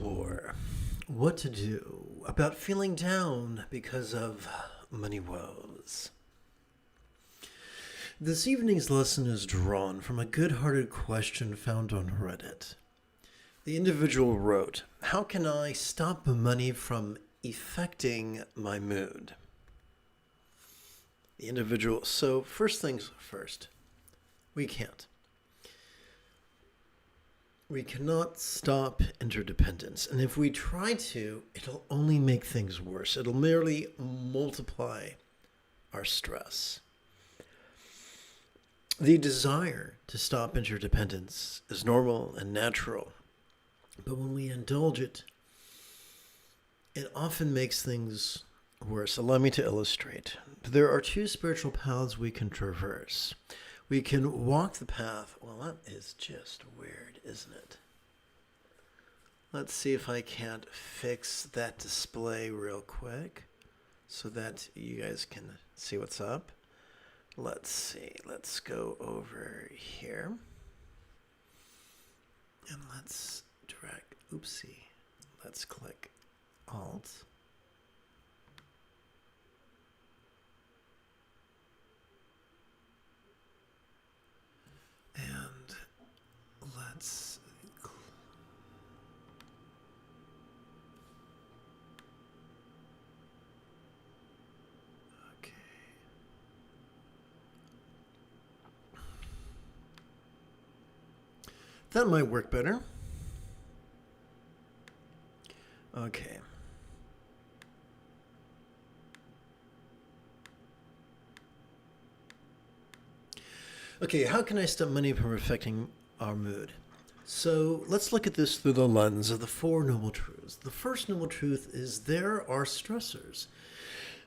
Or what to do about feeling down because of money woes. This evening's lesson is drawn from a good-hearted question found on Reddit. The individual wrote, "How can I stop money from affecting my mood?" The individual, so first things first, we can't. We cannot stop interdependence. And if we try to, it'll only make things worse. It'll merely multiply our stress. The desire to stop interdependence is normal and natural. But when we indulge it, it often makes things worse. Allow me to illustrate. There are two spiritual paths we can traverse. We can walk the path. Well, that is just weird, isn't it? Let's see if I can't fix that display real quick so that you guys can see what's up. Let's see. Let's go over here. And let's drag. Oopsie. Let's click Alt. And let's okay. That might work better. Okay. Okay, how can I stop money from affecting our mood? So let's look at this through the lens of the Four Noble Truths. The first noble truth is there are stressors.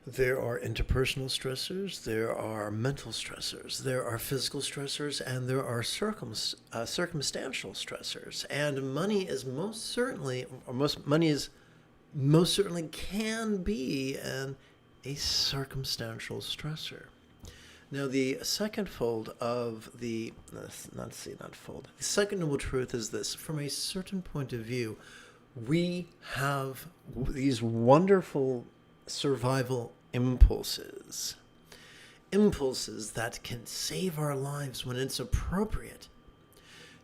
There are interpersonal stressors, there are mental stressors, there are physical stressors, and there are circumstantial stressors. And money is most certainly can be a circumstantial stressor. Now, the second fold of the second noble truth is this. From a certain point of view, we have these wonderful survival impulses that can save our lives when it's appropriate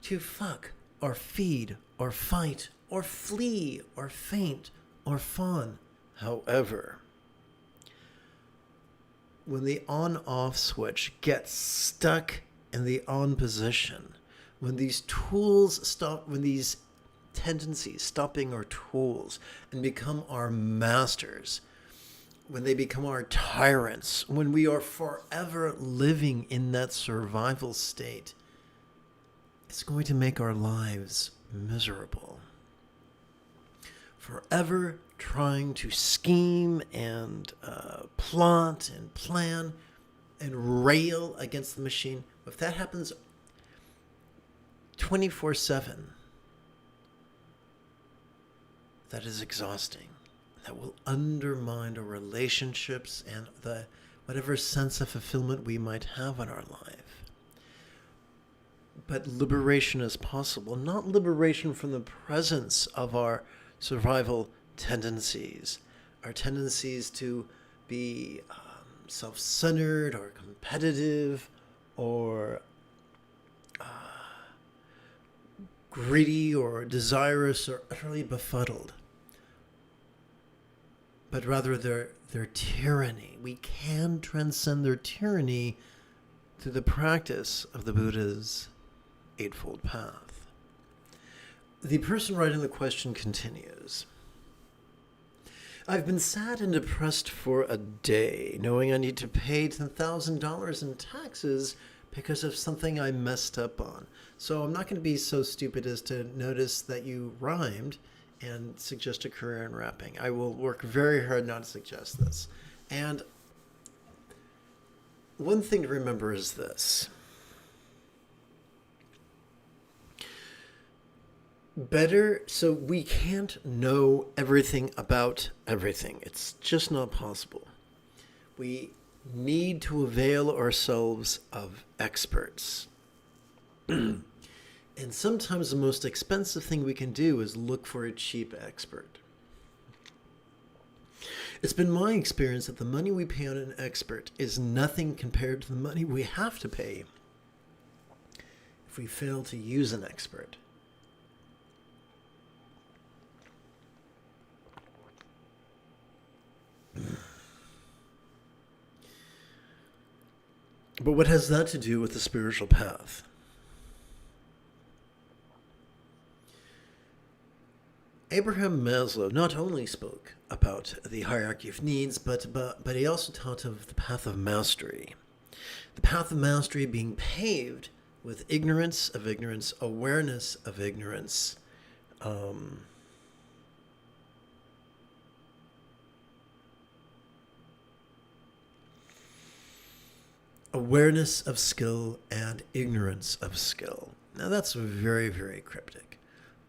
to fuck or feed or fight or flee or faint or fawn. However, when the on-off switch gets stuck in the on position, when these tools stop, when these tendencies stop being our tools and become our masters, when they become our tyrants, when we are forever living in that survival state, it's going to make our lives miserable. Forever trying to scheme and plot and plan and rail against the machine. If that happens 24/7, that is exhausting. That will undermine our relationships and the whatever sense of fulfillment we might have in our life. But liberation is possible, not liberation from the presence of our survival tendencies, our tendencies to be self-centered or competitive or greedy or desirous or utterly befuddled, but rather their tyranny. We can transcend their tyranny through the practice of the Buddha's Eightfold Path. The person writing the question continues. I've been sad and depressed for a day, knowing I need to pay $10,000 in taxes because of something I messed up on. So I'm not going to be so stupid as to notice that you rhymed and suggest a career in rapping. I will work very hard not to suggest this. And one thing to remember is this. So we can't know everything about everything. It's just not possible. We need to avail ourselves of experts. And sometimes the most expensive thing we can do is look for a cheap expert. It's been my experience that the money we pay on an expert is nothing compared to the money we have to pay if we fail to use an expert. But what has that to do with the spiritual path? Abraham Maslow not only spoke about the hierarchy of needs, but he also taught of the path of mastery. The path of mastery being paved with ignorance of ignorance, awareness of ignorance, awareness of skill and ignorance of skill. Now that's very, very cryptic.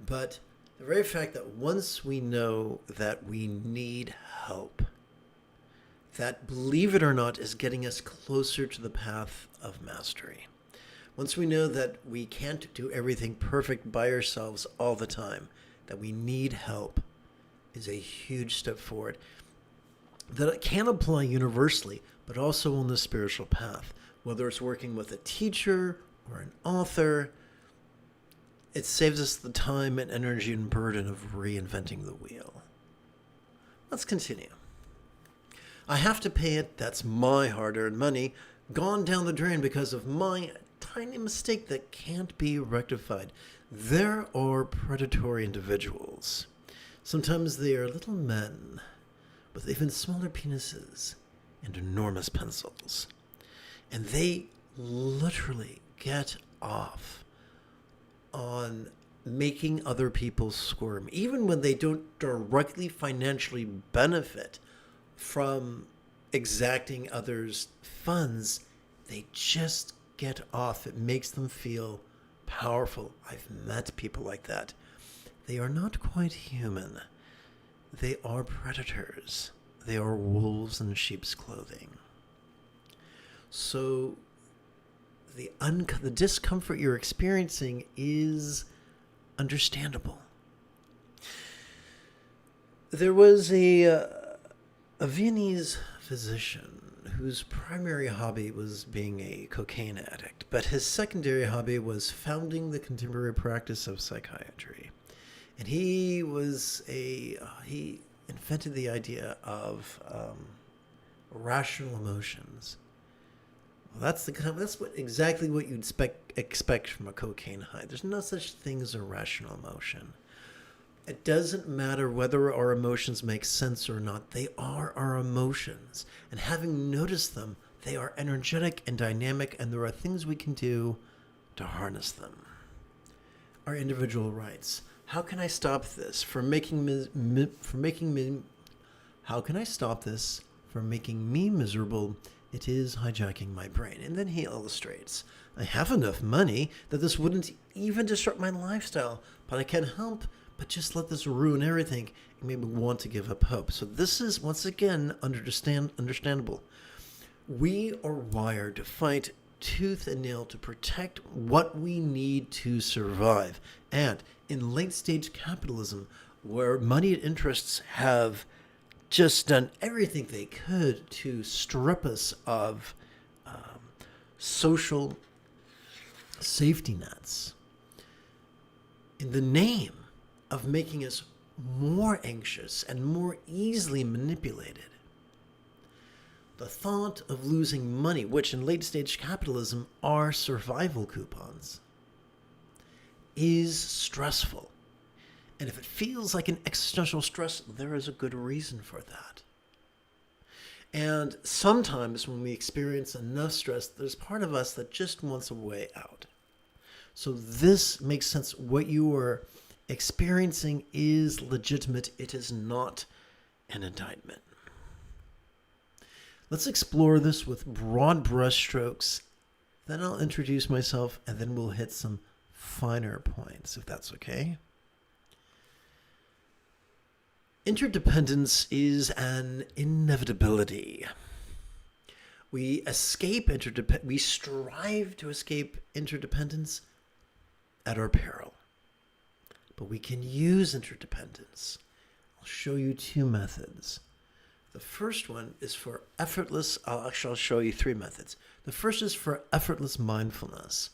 But the very fact that once we know that we need help, that, believe it or not, is getting us closer to the path of mastery. Once we know that we can't do everything perfect by ourselves all the time, that we need help, is a huge step forward. That it can apply universally, but also on the spiritual path. Whether it's working with a teacher or an author, it saves us the time and energy and burden of reinventing the wheel. Let's continue. I have to pay it. That's my hard-earned money, gone down the drain because of my tiny mistake that can't be rectified. There are predatory individuals. Sometimes they are little men with even smaller penises and enormous pencils. And they literally get off on making other people squirm, even when they don't directly financially benefit from exacting others' funds. They just get off. It makes them feel powerful. I've met people like that. They are not quite human. They are predators. They are wolves in sheep's clothing. So the discomfort you're experiencing is understandable. There was a Viennese physician whose primary hobby was being a cocaine addict, but his secondary hobby was founding the contemporary practice of psychiatry. And he invented the idea of rational emotions. Well, that's exactly what you'd expect from a cocaine high. There's no such thing as a rational emotion. It doesn't matter whether our emotions make sense or not. They are our emotions. And having noticed them, they are energetic and dynamic, and there are things we can do to harness them. Our individual rights. How can I stop this from making How can I stop this from making me miserable? It is hijacking my brain. And then he illustrates, I have enough money that this wouldn't even disrupt my lifestyle, but I can't help but just let this ruin everything and maybe want to give up hope. So this is, once again, understandable. We are wired to fight tooth and nail to protect what we need to survive. And in late-stage capitalism, where moneyed interests have just done everything they could to strip us of social safety nets in the name of making us more anxious and more easily manipulated. The thought of losing money, which in late-stage capitalism are survival coupons, is stressful. And if it feels like an existential stress, there is a good reason for that. And sometimes when we experience enough stress, there's part of us that just wants a way out. So this makes sense. What you are experiencing is legitimate. It is not an indictment. Let's explore this with broad brushstrokes. Then I'll introduce myself, and then we'll hit some finer points, if that's okay. Interdependence is an inevitability. We strive to escape interdependence, at our peril. But we can use interdependence. I'll show you two methods. The first one is for effortless, I'll show you three methods. The first is for effortless mindfulness.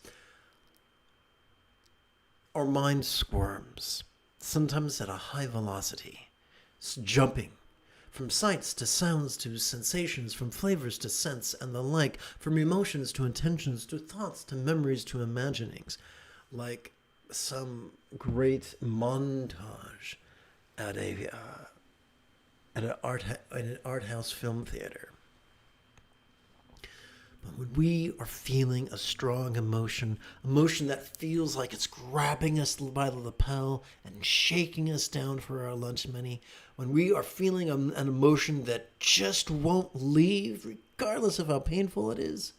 Our mind squirms, sometimes at a high velocity. It's jumping from sights to sounds to sensations, from flavors to scents and the like, from emotions to intentions to thoughts to memories to imaginings, like some great montage at an art house film theater. But when we are feeling a strong emotion that feels like it's grabbing us by the lapel and shaking us down for our lunch money, when we are feeling an emotion that just won't leave, regardless of how painful it is,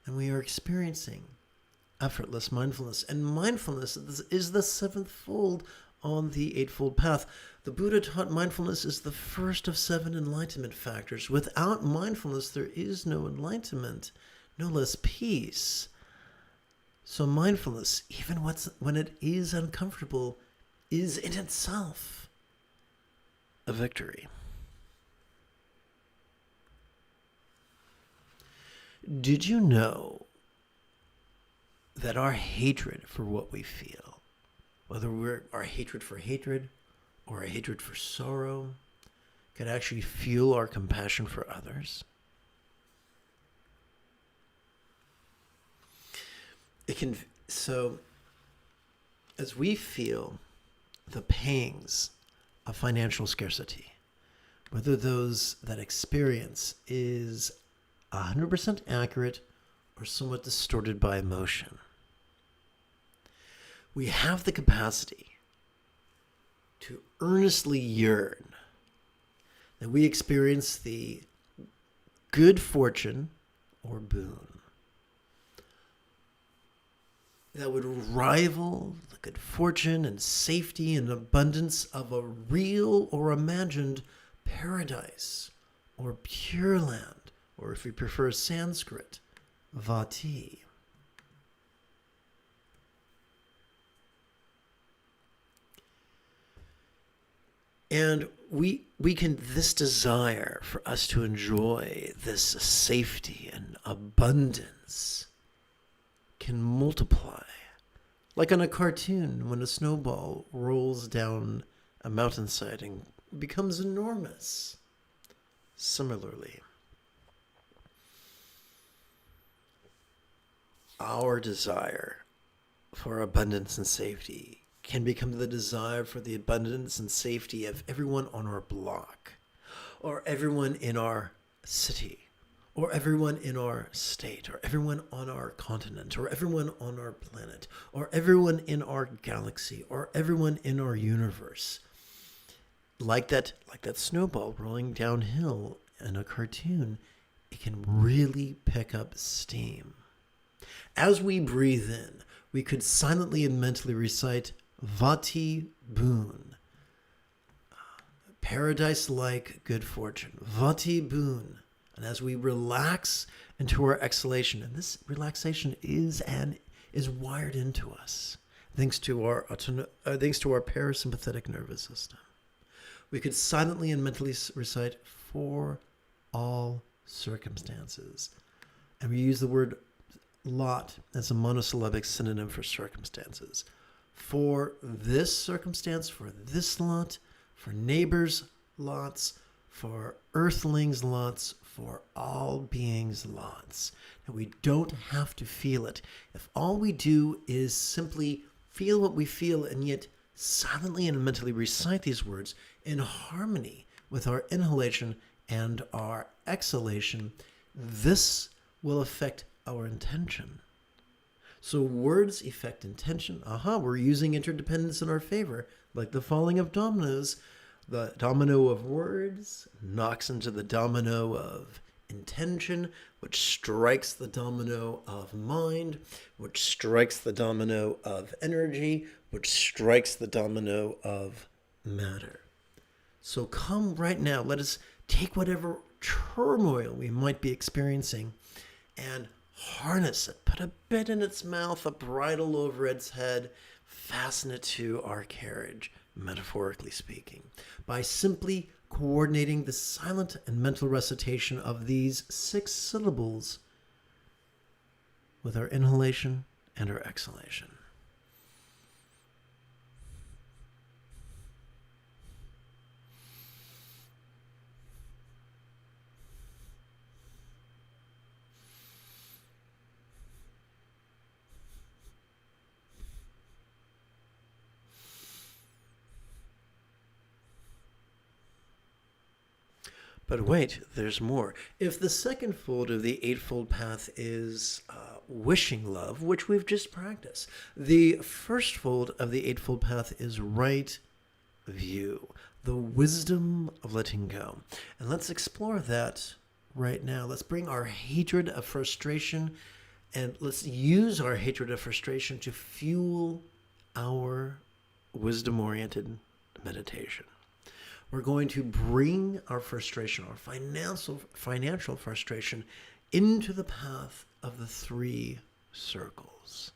and we are experiencing effortless mindfulness. And mindfulness is the seventh fold on the Eightfold Path. The Buddha taught mindfulness is the first of 7 enlightenment factors. Without mindfulness, there is no enlightenment, no less peace. So mindfulness, even when it is uncomfortable, is in itself a victory. Did you know that our hatred for what we feel, whether we're our hatred for hatred or a hatred for sorrow, can actually fuel our compassion for others? It can. So, as we feel the pangs of financial scarcity, whether those that experience is 100% accurate or somewhat distorted by emotion, we have the capacity to earnestly yearn that we experience the good fortune or boon that would rival the good fortune and safety and abundance of a real or imagined paradise or pure land, or if we prefer Sanskrit, Vati. And this desire for us to enjoy this safety and abundance can multiply. Like on a cartoon, when a snowball rolls down a mountainside and becomes enormous. Similarly, our desire for abundance and safety can become the desire for the abundance and safety of everyone on our block, or everyone in our city, or everyone in our state, or everyone on our continent, or everyone on our planet, or everyone in our galaxy, or everyone in our universe. Like that snowball rolling downhill in a cartoon, it can really pick up steam. As we breathe in, we could silently and mentally recite Vati Boon, paradise-like good fortune, Vati Boon. And as we relax into our exhalation, and this relaxation is wired into us, thanks to our parasympathetic nervous system, we could silently and mentally recite for all circumstances. And we use the word lot as a monosyllabic synonym for circumstances. For this circumstance, for this lot, for neighbors' lots, for earthlings' lots, for all beings' lots. And we don't have to feel it. If all we do is simply feel what we feel and yet silently and mentally recite these words in harmony with our inhalation and our exhalation, this will affect our intention. So words affect intention. We're using interdependence in our favor, like the falling of dominoes. The domino of words knocks into the domino of intention, which strikes the domino of mind, which strikes the domino of energy, which strikes the domino of matter. So come right now, let us take whatever turmoil we might be experiencing and harness it, put a bit in its mouth, a bridle over its head, fasten it to our carriage, metaphorically speaking, by simply coordinating the silent and mental recitation of these 6 syllables with our inhalation and our exhalation. But wait, there's more. If the second fold of the Eightfold Path is wishing love, which we've just practiced, the first fold of the Eightfold Path is right view, the wisdom of letting go. And let's explore that right now. Let's bring our hatred of frustration and let's use our hatred of frustration to fuel our wisdom-oriented meditation. We're going to bring our frustration, our financial frustration, into the path of the 3 circles.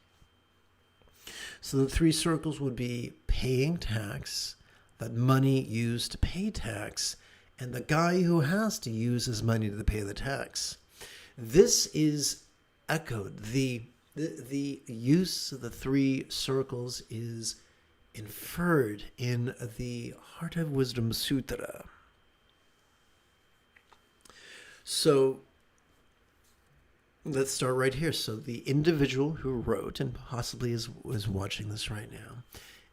So the 3 circles would be paying tax, that money used to pay tax, and the guy who has to use his money to pay the tax. This is echoed. The use of the 3 circles is inferred in the Heart of Wisdom Sutra. So let's start right here. So the individual who wrote, and possibly is watching this right now,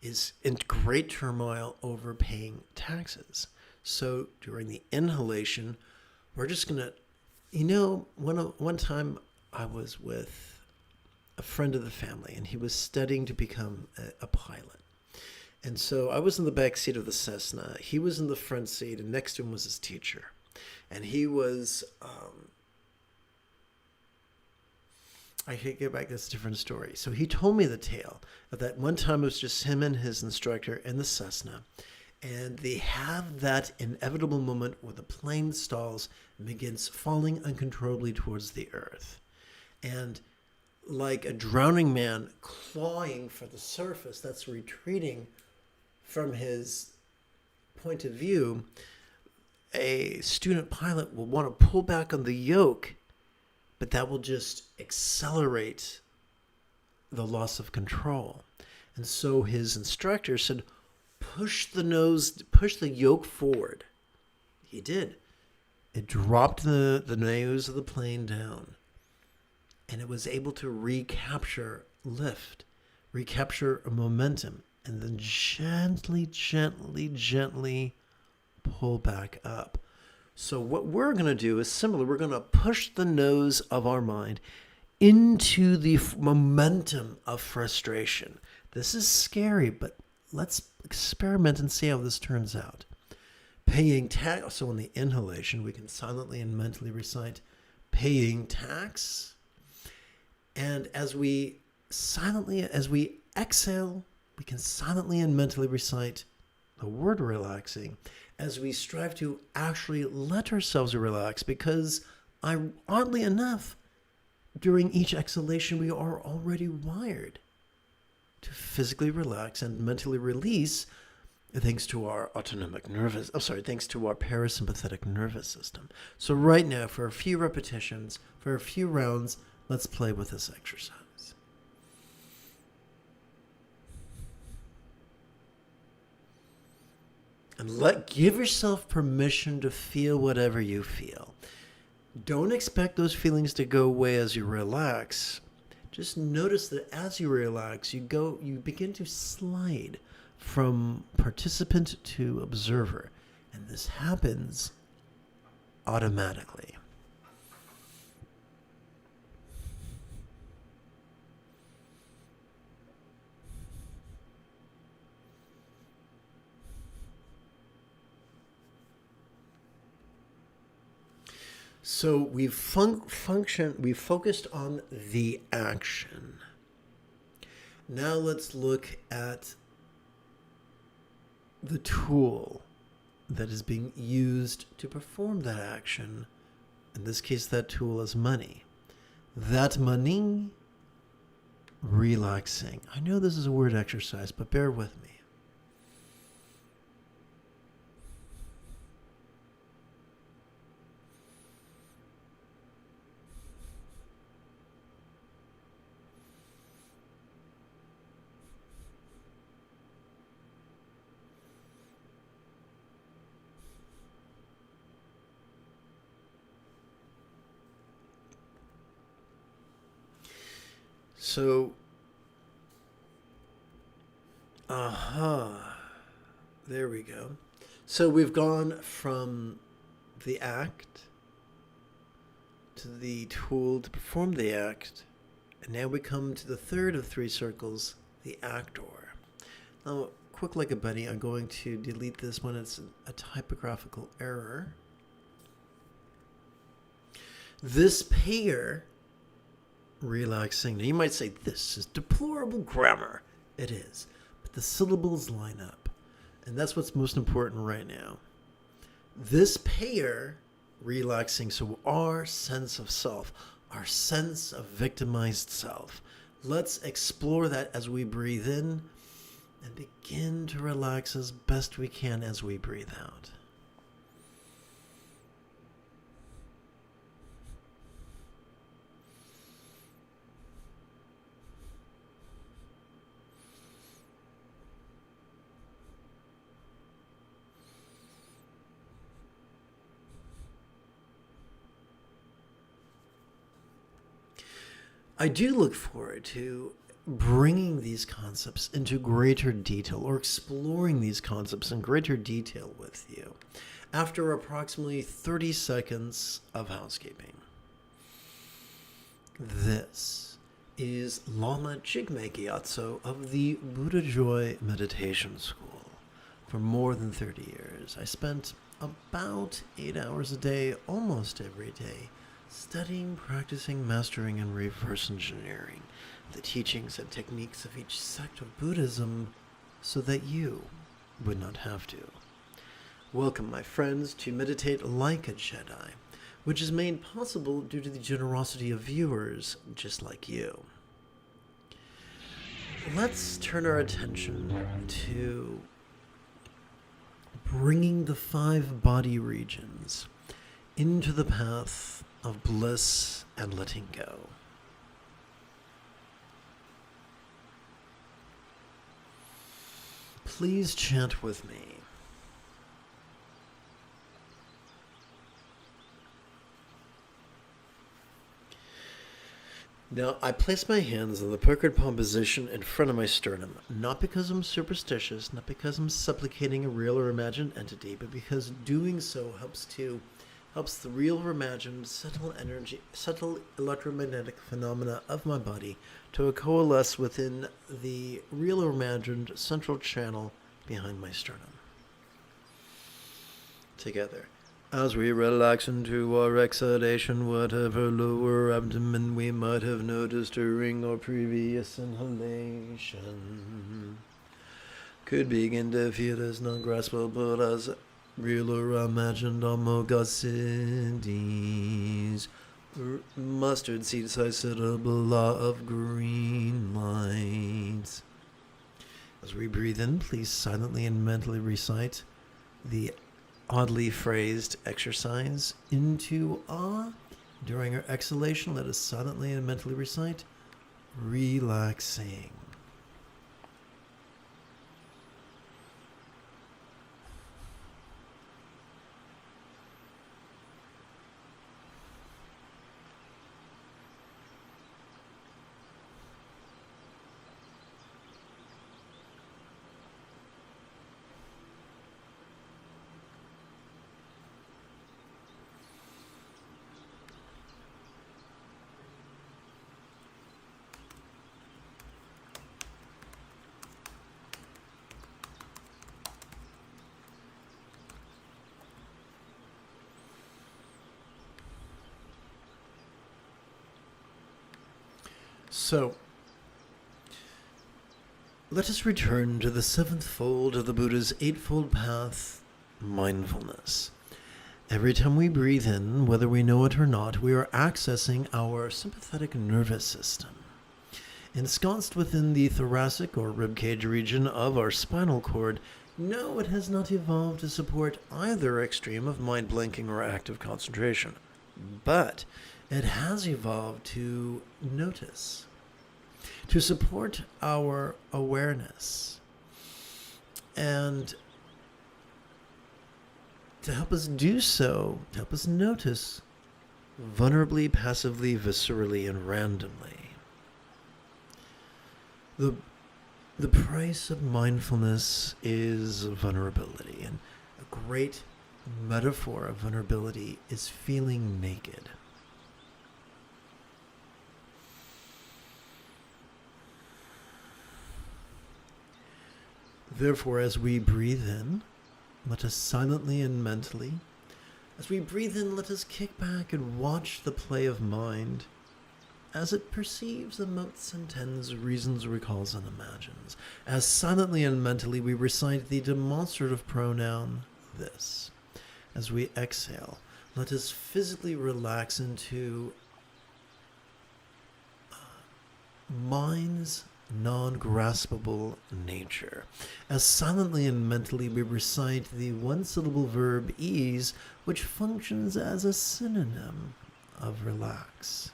is in great turmoil over paying taxes. So during the inhalation, we're just going to, one time I was with a friend of the family, and he was studying to become a pilot. And so I was in the back seat of the Cessna. He was in the front seat, and next to him was his teacher. And he was, I could get back, that's a different story. So he told me the tale of that one time it was just him and his instructor in the Cessna. And they have that inevitable moment where the plane stalls and begins falling uncontrollably towards the earth. And like a drowning man clawing for the surface that's retreating from his point of view, a student pilot will want to pull back on the yoke, but that will just accelerate the loss of control. And so his instructor said, push the yoke forward. He did. It dropped the nose of the plane down, and it was able to recapture lift, recapture momentum, and then gently pull back up. So what we're going to do is similar. We're going to push the nose of our mind into the momentum of frustration. This is scary, but let's experiment and see how this turns out. Paying tax. So in the inhalation, we can silently and mentally recite paying tax. And as we exhale, we can silently and mentally recite the word relaxing as we strive to actually let ourselves relax, because oddly enough, during each exhalation, we are already wired to physically relax and mentally release thanks to our thanks to our parasympathetic nervous system. So right now, for a few repetitions, for a few rounds, let's play with this exercise. And give yourself permission to feel whatever you feel. Don't expect those feelings to go away as you relax. Just notice that as you relax, you begin to slide from participant to observer. And this happens automatically. So we've focused on the action. Now let's look at the tool that is being used to perform that action. In this case, that tool is money. that money relaxing. I know this is a word exercise, but bear with me. So, there we go. So we've gone from the act to the tool to perform the act, and now we come to the third of three circles, the actor. Now, quick like a bunny, I'm going to delete this when it's a typographical error. This pair, relaxing. Now you might say, this is deplorable grammar. It is. But the syllables line up. And that's what's most important right now. This pair, relaxing. So our sense of self, our sense of victimized self. Let's explore that as we breathe in and begin to relax as best we can as we breathe out. I do look forward to bringing these concepts into greater detail or exploring these concepts in greater detail with you after approximately 30 seconds of housekeeping. This is Lama Jigme Gyatso of the Buddha Joy Meditation School. For more than 30 years, I spent about 8 hours a day, almost every day, studying, practicing, mastering, and reverse engineering the teachings and techniques of each sect of Buddhism so that you would not have to. Welcome, my friends, to Meditate Like a Jedi, which is made possible due to the generosity of viewers just like you. Let's turn our attention to bringing the 5 body regions into the path of bliss and letting go. Please chant with me. Now, I place my hands in the puckered palm position in front of my sternum, not because I'm superstitious, not because I'm supplicating a real or imagined entity, but because doing so helps the real or imagined subtle electromagnetic phenomena of my body to coalesce within the real or imagined central channel behind my sternum. Together. As we relax into our exhalation, whatever lower abdomen we might have noticed during our previous inhalation could begin to feel as non-graspable as real or imagined omogasides, mustard seed-sized syllable of green lights. As we breathe in, please silently and mentally recite the oddly phrased exercise into ah. During our exhalation, let us silently and mentally recite relaxing. So, let us return to the 7th fold of the Buddha's 8-fold path, mindfulness. Every time we breathe in, whether we know it or not, we are accessing our sympathetic nervous system. Ensconced within the thoracic or ribcage region of our spinal cord, no, it has not evolved to support either extreme of mind blanking or active concentration. But it has evolved to notice, to support our awareness, and to help us do so, to help us notice vulnerably, passively, viscerally, and randomly. The price of mindfulness is vulnerability, and a great metaphor of vulnerability is feeling naked. Therefore, as we breathe in, let us silently and mentally, as we breathe in, let us kick back and watch the play of mind as it perceives, emotes, intends, reasons, recalls, and imagines. As silently and mentally we recite the demonstrative pronoun this. As we exhale, let us physically relax into mind's non-graspable nature. As silently and mentally we recite the one-syllable verb ease, which functions as a synonym of relax.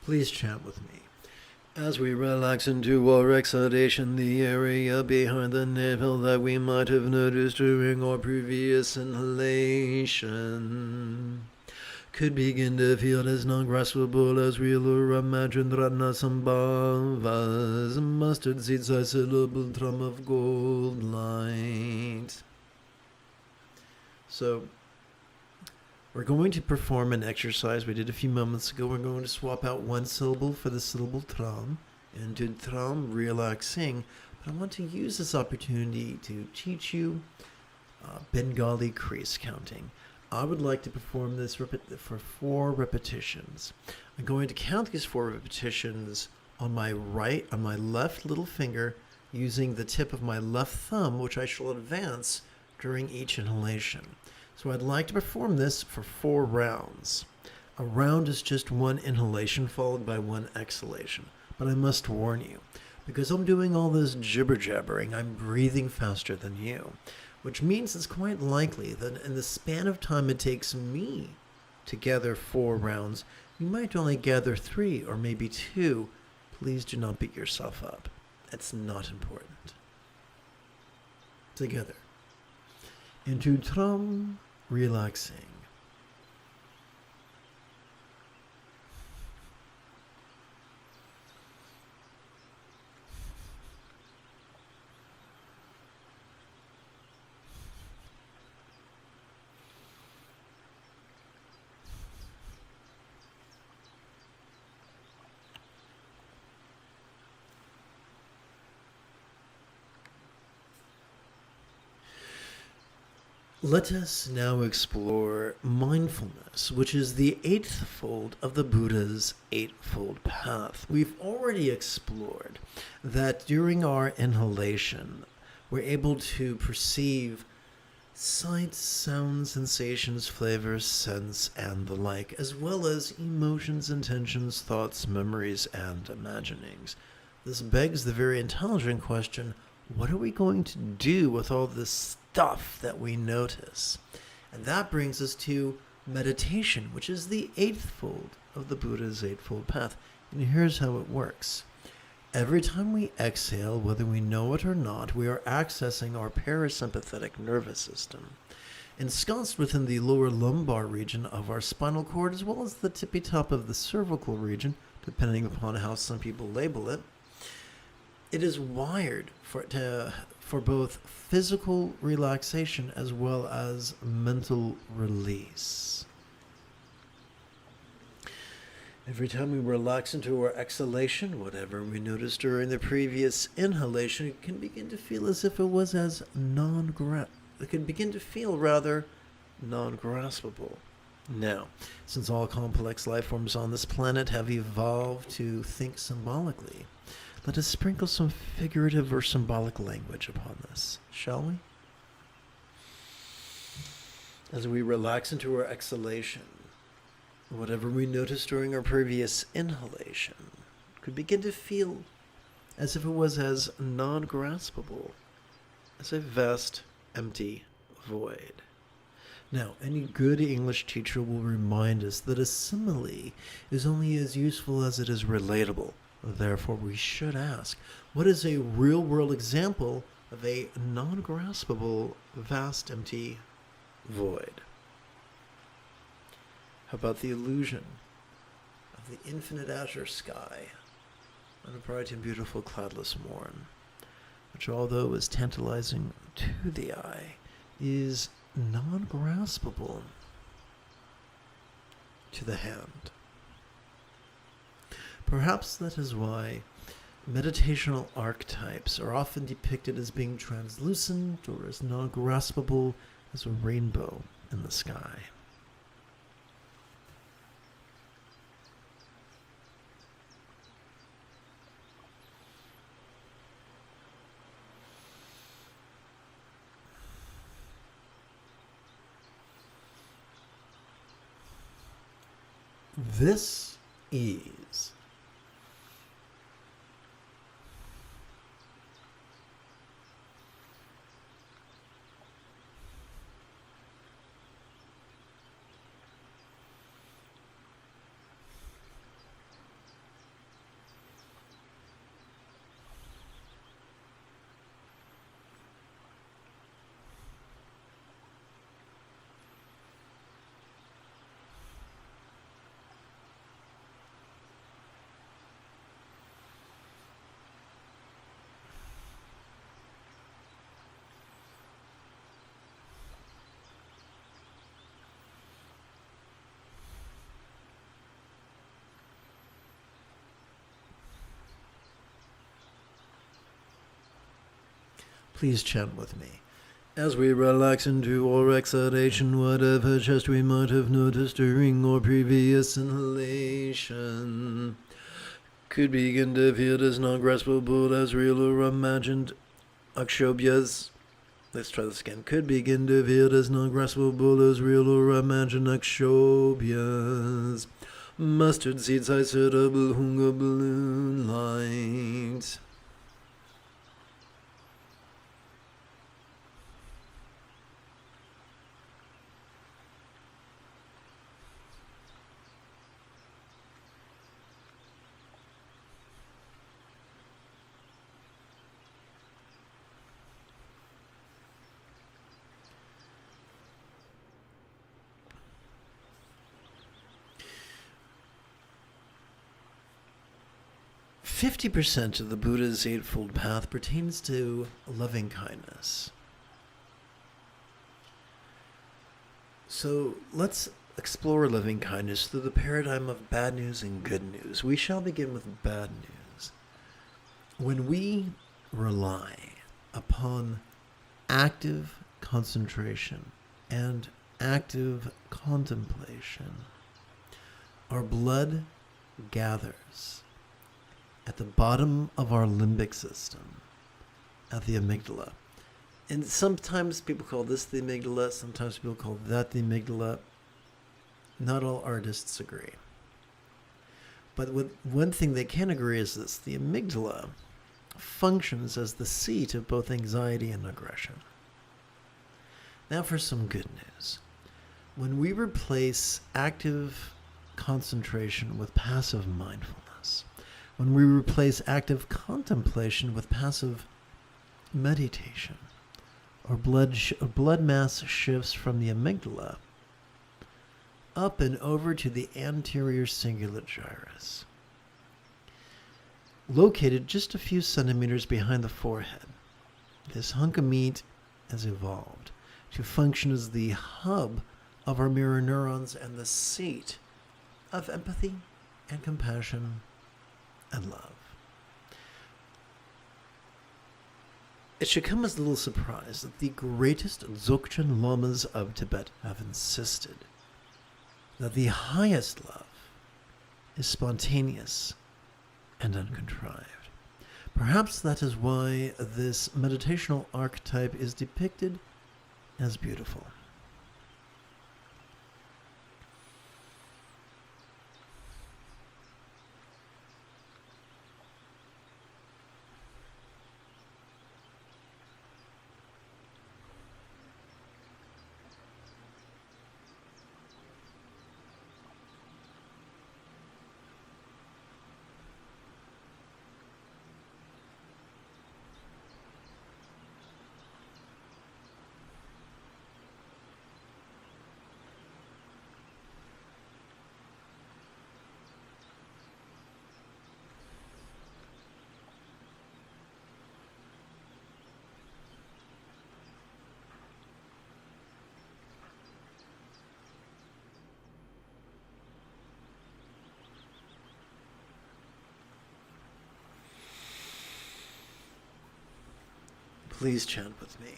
Please chant with me. As we relax into our exhalation, the area behind the navel that we might have noticed during our previous inhalation could begin to feel as non-graspable as real or imagined Ratnasambhavas, mustard seed-sized syllable drum of gold light. So, we're going to perform an exercise we did a few moments ago. We're going to swap out one syllable for the syllable tram into tram, relaxing. But I want to use this opportunity to teach you Bengali crease counting. I would like to perform this for 4 repetitions. I'm going to count these 4 repetitions on my left little finger using the tip of my left thumb, which I shall advance during each inhalation. So I'd like to perform this for 4 rounds. A round is just one inhalation followed by one exhalation. But I must warn you, because I'm doing all this jibber-jabbering, I'm breathing faster than you, which means it's quite likely that in the span of time it takes me to gather 4 rounds, you might only gather 3 or maybe 2. Please do not beat yourself up. It's not important. Together. Into tram, relaxing. Let us now explore mindfulness, which is the 8th fold of the Buddha's Eightfold Path. We've already explored that during our inhalation, we're able to perceive sights, sounds, sensations, flavors, scents, and the like, as well as emotions, intentions, thoughts, memories, and imaginings. This begs the very intelligent question, what are we going to do with all this stuff that we notice? And that brings us to meditation, which is the 8th fold of the Buddha's Eightfold Path. And here's how it works. Every time we exhale, whether we know it or not, we are accessing our parasympathetic nervous system. ensconced within the lower lumbar region of our spinal cord, as well as the tippy top of the cervical region, depending upon how some people label it. It is wired for both physical relaxation as well as mental release. Every time we relax into our exhalation, whatever we noticed during the previous inhalation, it can begin to feel as if it was as it can begin to feel rather non-graspable. Now, since all complex life forms on this planet have evolved to think symbolically, let us sprinkle some figurative or symbolic language upon this, shall we? As we relax into our exhalation, whatever we noticed during our previous inhalation could begin to feel as if it was as non-graspable as a vast, empty void. Now, any good English teacher will remind us that a simile is only as useful as it is relatable. Therefore, we should ask, what is a real-world example of a non-graspable, vast, empty void? How about the illusion of the infinite azure sky on a bright and beautiful cloudless morn, which, although is tantalizing to the eye, is non-graspable to the hand? Perhaps that is why meditational archetypes are often depicted as being translucent or as non-graspable as a rainbow in the sky. This is Please chant with me. As we relax into our exhalation, whatever just we might have noticed during our previous inhalation could begin to feel as non-graspable as real or imagined akshobhyas. Let's try this again. Could begin to feel as non-graspable as real or imagined akshobhyas. Mustard seed size suitable hunger balloon light. %50 of the Buddha's Eightfold Path pertains to loving kindness. So let's explore loving kindness through the paradigm of bad news and good news. We shall begin with bad news. When we rely upon active concentration and active contemplation, our blood gathers at the bottom of our limbic system, at the amygdala. And sometimes people call this the amygdala, sometimes people call that the amygdala. Not all artists agree. But one thing they can agree is this: the amygdala functions as the seat of both anxiety and aggression. Now for some good news. When we replace active concentration with passive mindfulness, when we replace active contemplation with passive meditation, or blood mass shifts from the amygdala up and over to the anterior cingulate gyrus, located just a few centimeters behind the forehead. This hunk of meat has evolved to function as the hub of our mirror neurons and the seat of empathy and compassion and love. It should come as a little surprise that the greatest Dzogchen lamas of Tibet have insisted that the highest love is spontaneous and uncontrived. Perhaps that is why this meditational archetype is depicted as beautiful. Please chant with me.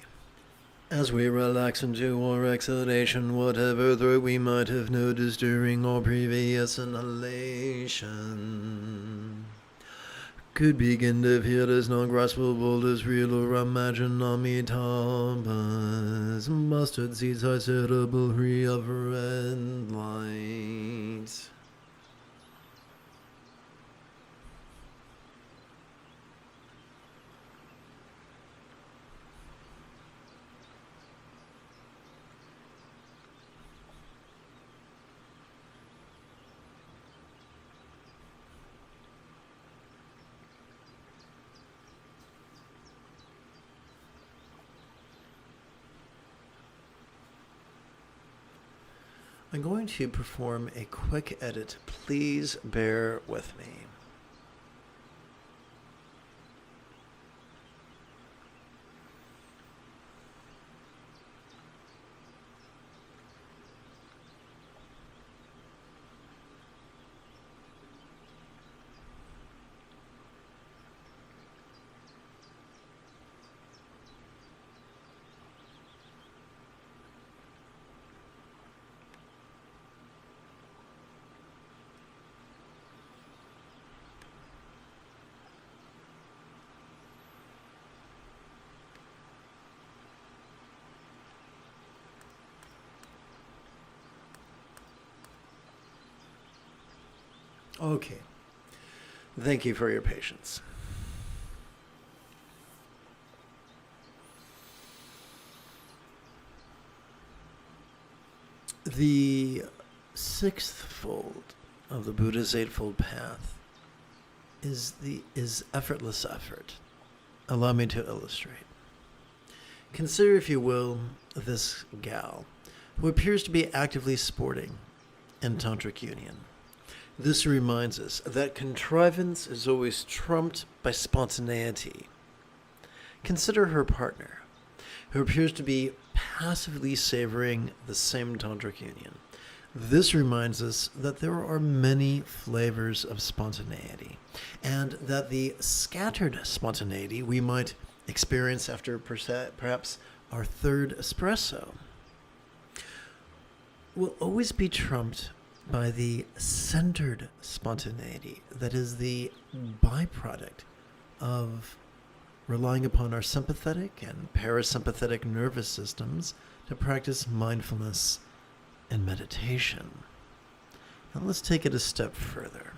As we relax into our exhalation, whatever threat we might have noticed during our previous inhalation could begin to feel as non-graspable as real or imagined. Amitabha's mustard seeds are suitable free of red light. I'm going to perform a quick edit. Please bear with me. Okay. Thank you for your patience. The sixth fold of the Buddha's Eightfold Path is effortless effort. Allow me to illustrate. Consider, if you will, this gal who appears to be actively sporting in tantric union. This reminds us that contrivance is always trumped by spontaneity. Consider her partner, who appears to be passively savoring the same tantric union. This reminds us that there are many flavors of spontaneity, and that the scattered spontaneity we might experience after perhaps our third espresso will always be trumped by the centered spontaneity that is the byproduct of relying upon our sympathetic and parasympathetic nervous systems to practice mindfulness and meditation. Now let's take it a step further.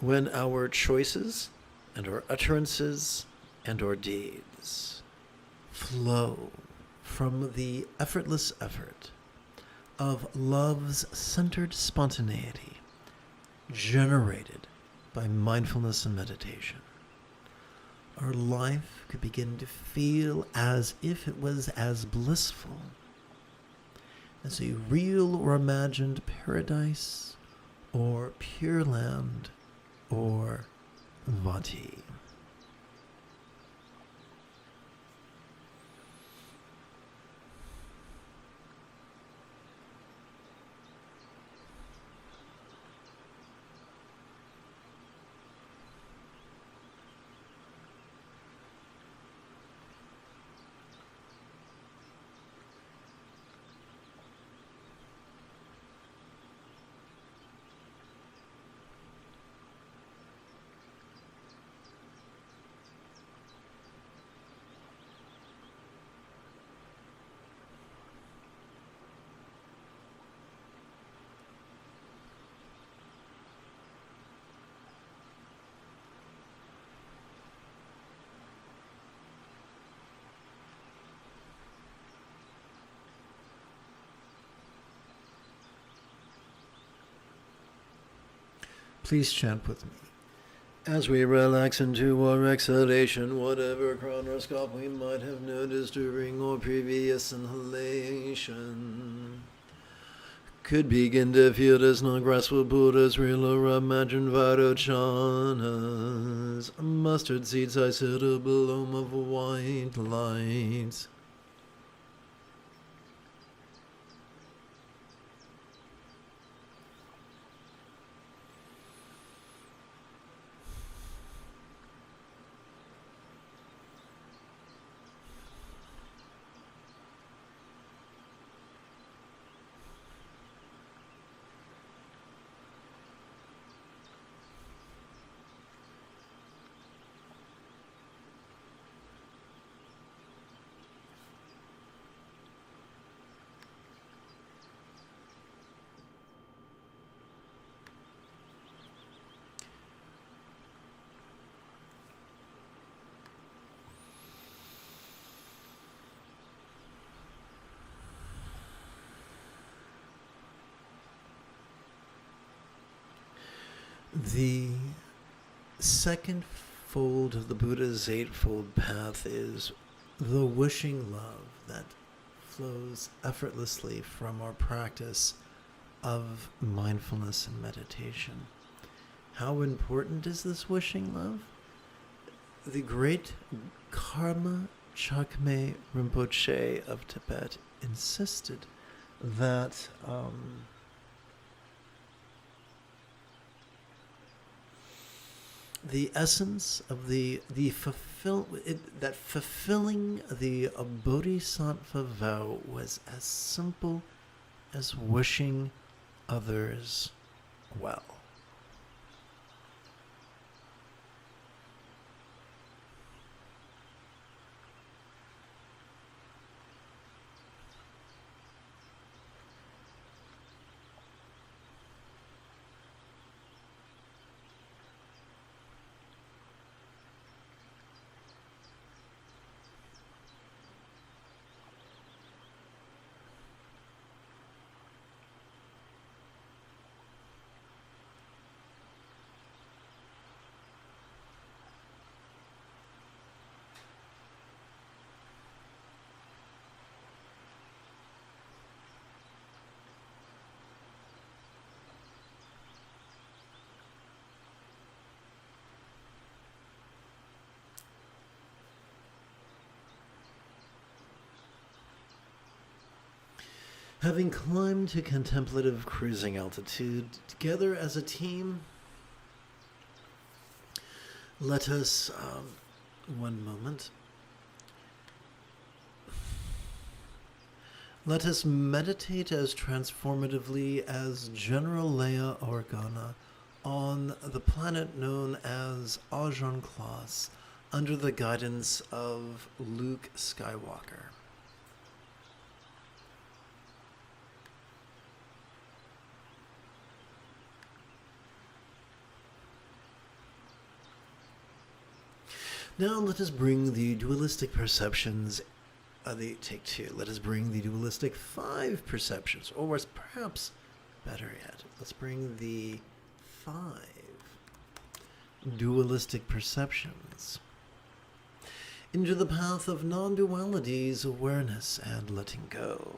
When our choices and our utterances and our deeds flow from the effortless effort of love's centered spontaneity generated by mindfulness and meditation, our life could begin to feel as if it was as blissful as a real or imagined paradise, or pure land, or Vati. Please chant with me. As we relax into our exhalation, whatever chronoscope we might have noticed during our previous inhalation could begin to feel as non-graspable Buddha's real or imagined Vairochanas, a mustard seed-sized little bloom of white light. The second fold of the Buddha's Eightfold Path is the wishing love that flows effortlessly from our practice of mindfulness and meditation. How important is this wishing love? The great Karma Jigme Rinpoche of Tibet insisted that the essence of that fulfilling the bodhisattva vow was as simple as wishing others well. Having climbed to contemplative cruising altitude together as a team, let us, one moment, let us meditate as transformatively as General Leia Organa on the planet known as Ajahn Claus under the guidance of Luke Skywalker. Now let us bring the dualistic perceptions, take two. Let us bring the dualistic 5 perceptions, or perhaps better yet, let's bring the 5 dualistic perceptions into the path of non-duality's awareness and letting go.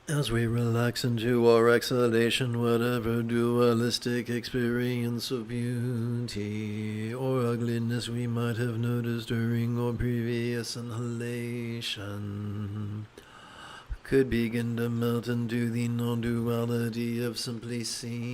As we relax into our exhalation, whatever dualistic experience of beauty or ugliness we might have noticed during our previous inhalation could begin to melt into the non-duality of simply seeing.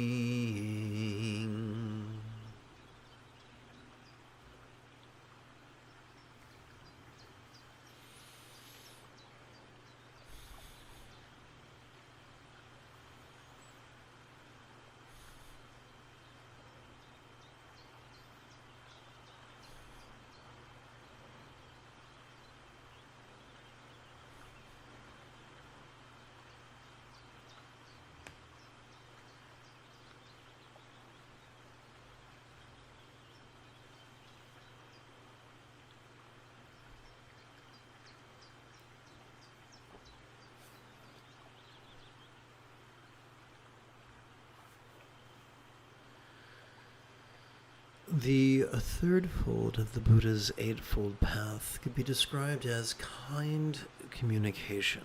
The third fold of the Buddha's Eightfold Path could be described as kind communication.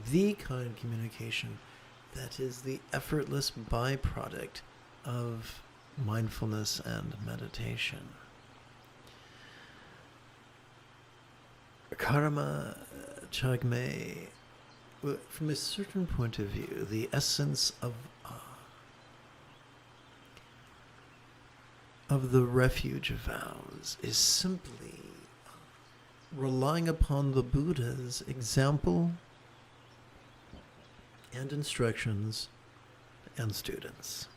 The kind communication that is the effortless byproduct of mindfulness and meditation. Karma Jigme, from a certain point of view, the essence of the refuge vows is simply relying upon the Buddha's example and instructions and students.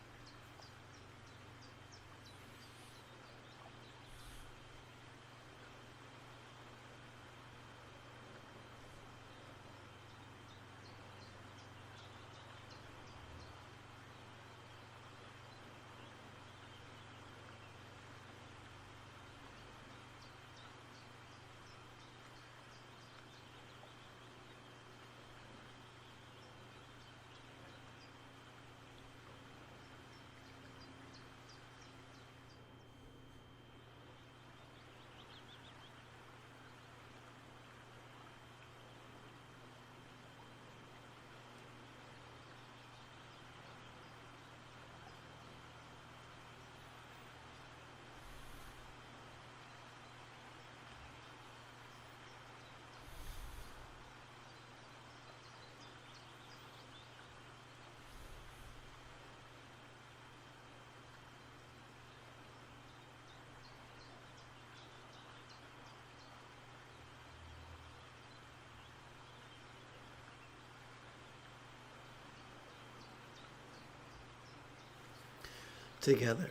Together,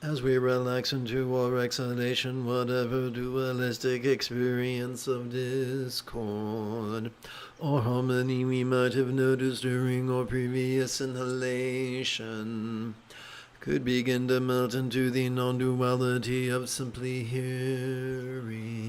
as we relax into our exhalation, whatever dualistic experience of discord or harmony we might have noticed during our previous inhalation could begin to melt into the non-duality of simply hearing.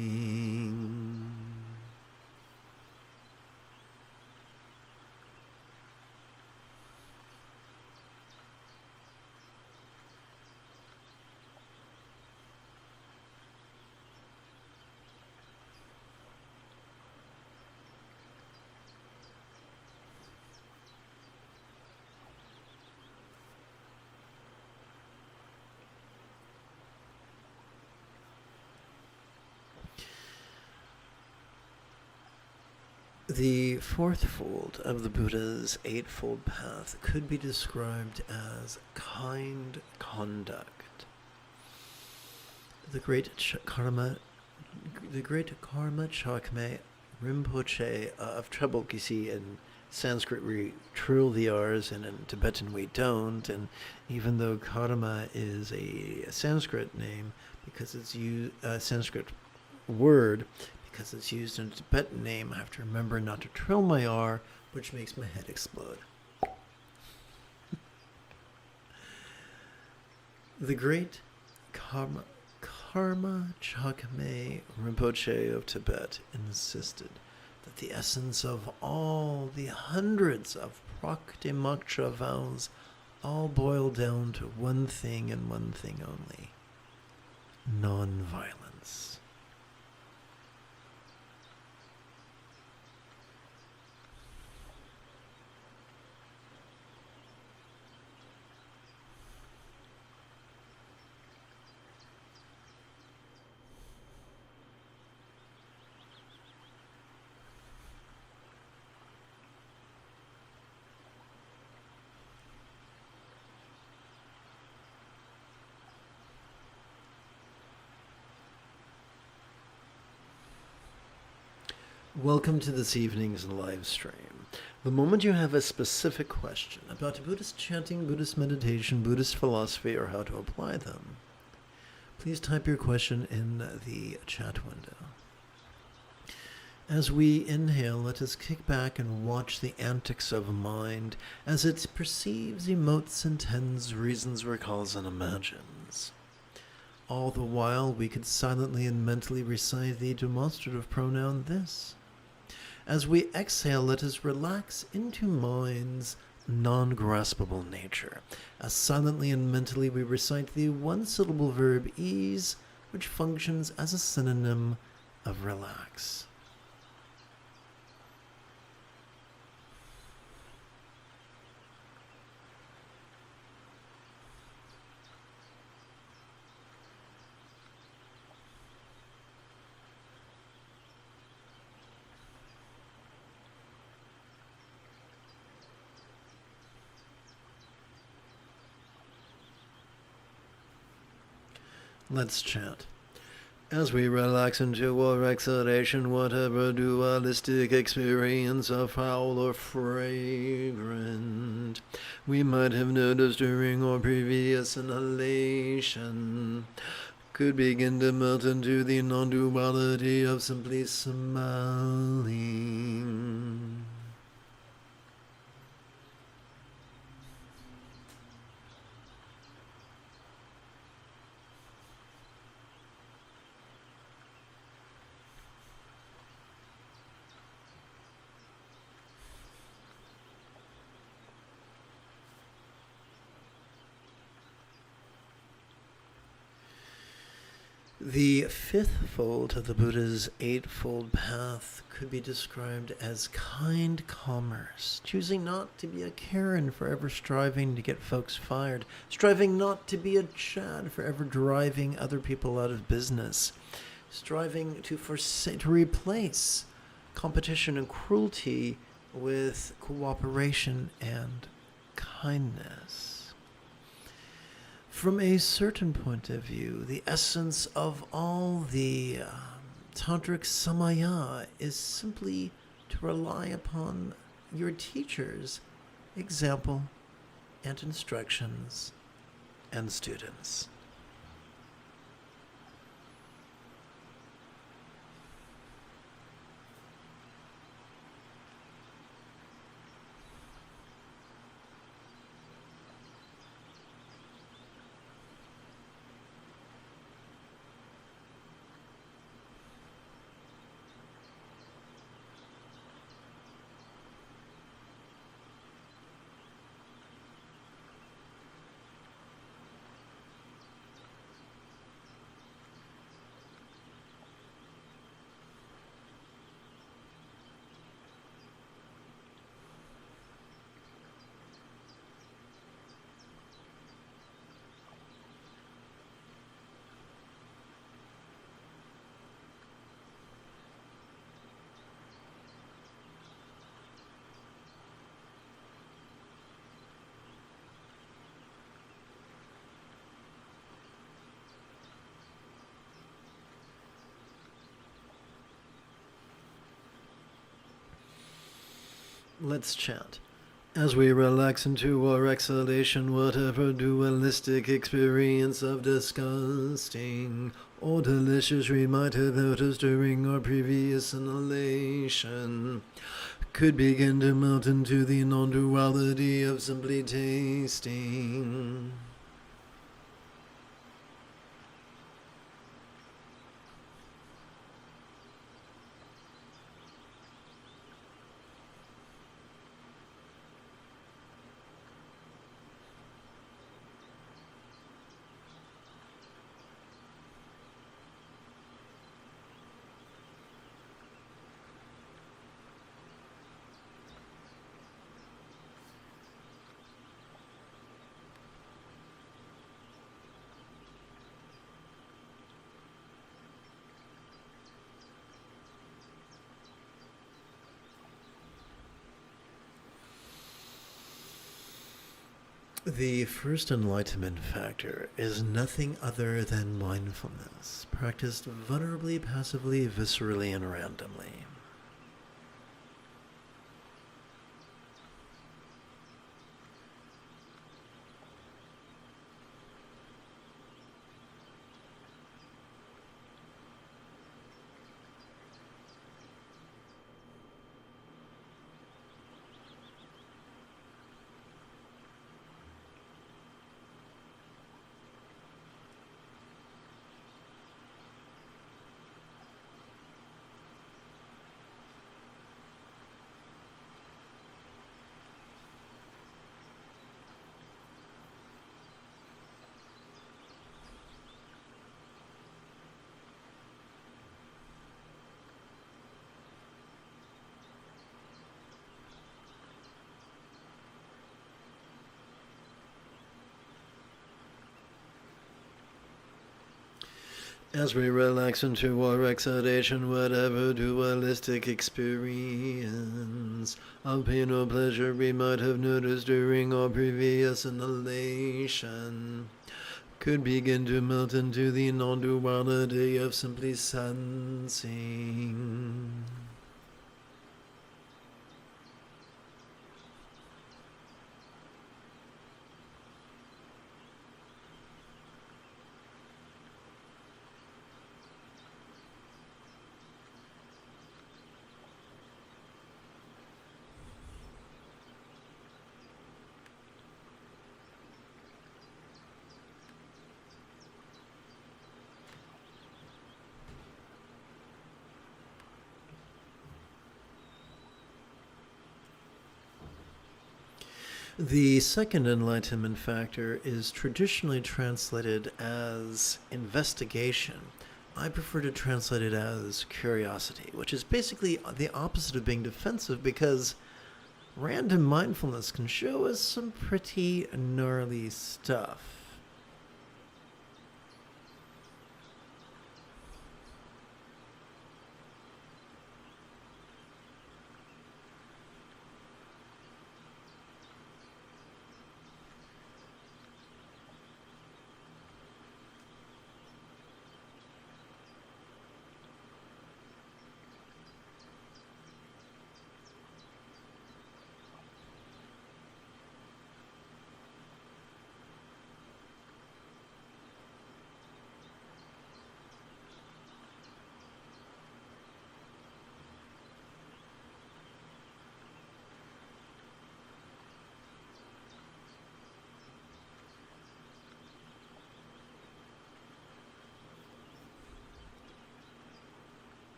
The fourth fold of the Buddha's Eightfold Path could be described as kind conduct. The great Karma Jigme Rinpoche of Trebokisi, in Sanskrit we trill the R's and in Tibetan we don't, and even though karma is a Sanskrit name because it's a Sanskrit word, because it's used in a Tibetan name, I have to remember not to trill my R, which makes my head explode. The great Karma Jigme Rinpoche of Tibet insisted that the essence of all the hundreds of Praktimaksha vows all boil down to one thing and one thing only: non-violence. Welcome to this evening's live stream. The moment you have a specific question about Buddhist chanting, Buddhist meditation, Buddhist philosophy, or how to apply them, please type your question in the chat window. As we inhale, let us kick back and watch the antics of mind as it perceives, emotes, intends, reasons, recalls, and imagines. All the while, we could silently and mentally recite the demonstrative pronoun this. As we exhale, let us relax into mind's non-graspable nature. As silently and mentally we recite the one-syllable verb ease, which functions as a synonym of relax. Let's chant. As we relax into our exhalation, whatever dualistic experience of foul or fragrant we might have noticed during our previous inhalation could begin to melt into the non-duality of simply smiling. The fifth fold of the Buddha's eightfold path could be described as kind commerce, choosing not to be a Karen, forever striving to get folks fired, striving not to be a Chad, forever driving other people out of business, striving to replace competition and cruelty with cooperation and kindness. From a certain point of view, the essence of all the tantric samaya is simply to rely upon your teacher's example and instructions and students. Let's chant. As we relax into our exhalation, whatever dualistic experience of disgusting or delicious we might have noticed during our previous inhalation could begin to melt into the non-duality of simply tasting. The first enlightenment factor is nothing other than mindfulness, practiced vulnerably, passively, viscerally, and randomly. As we relax into our exhalation, whatever dualistic experience of pain or pleasure we might have noticed during our previous inhalation could begin to melt into the non-duality of simply sensing. The second enlightenment factor is traditionally translated as investigation. I prefer to translate it as curiosity, which is basically the opposite of being defensive, because random mindfulness can show us some pretty gnarly stuff.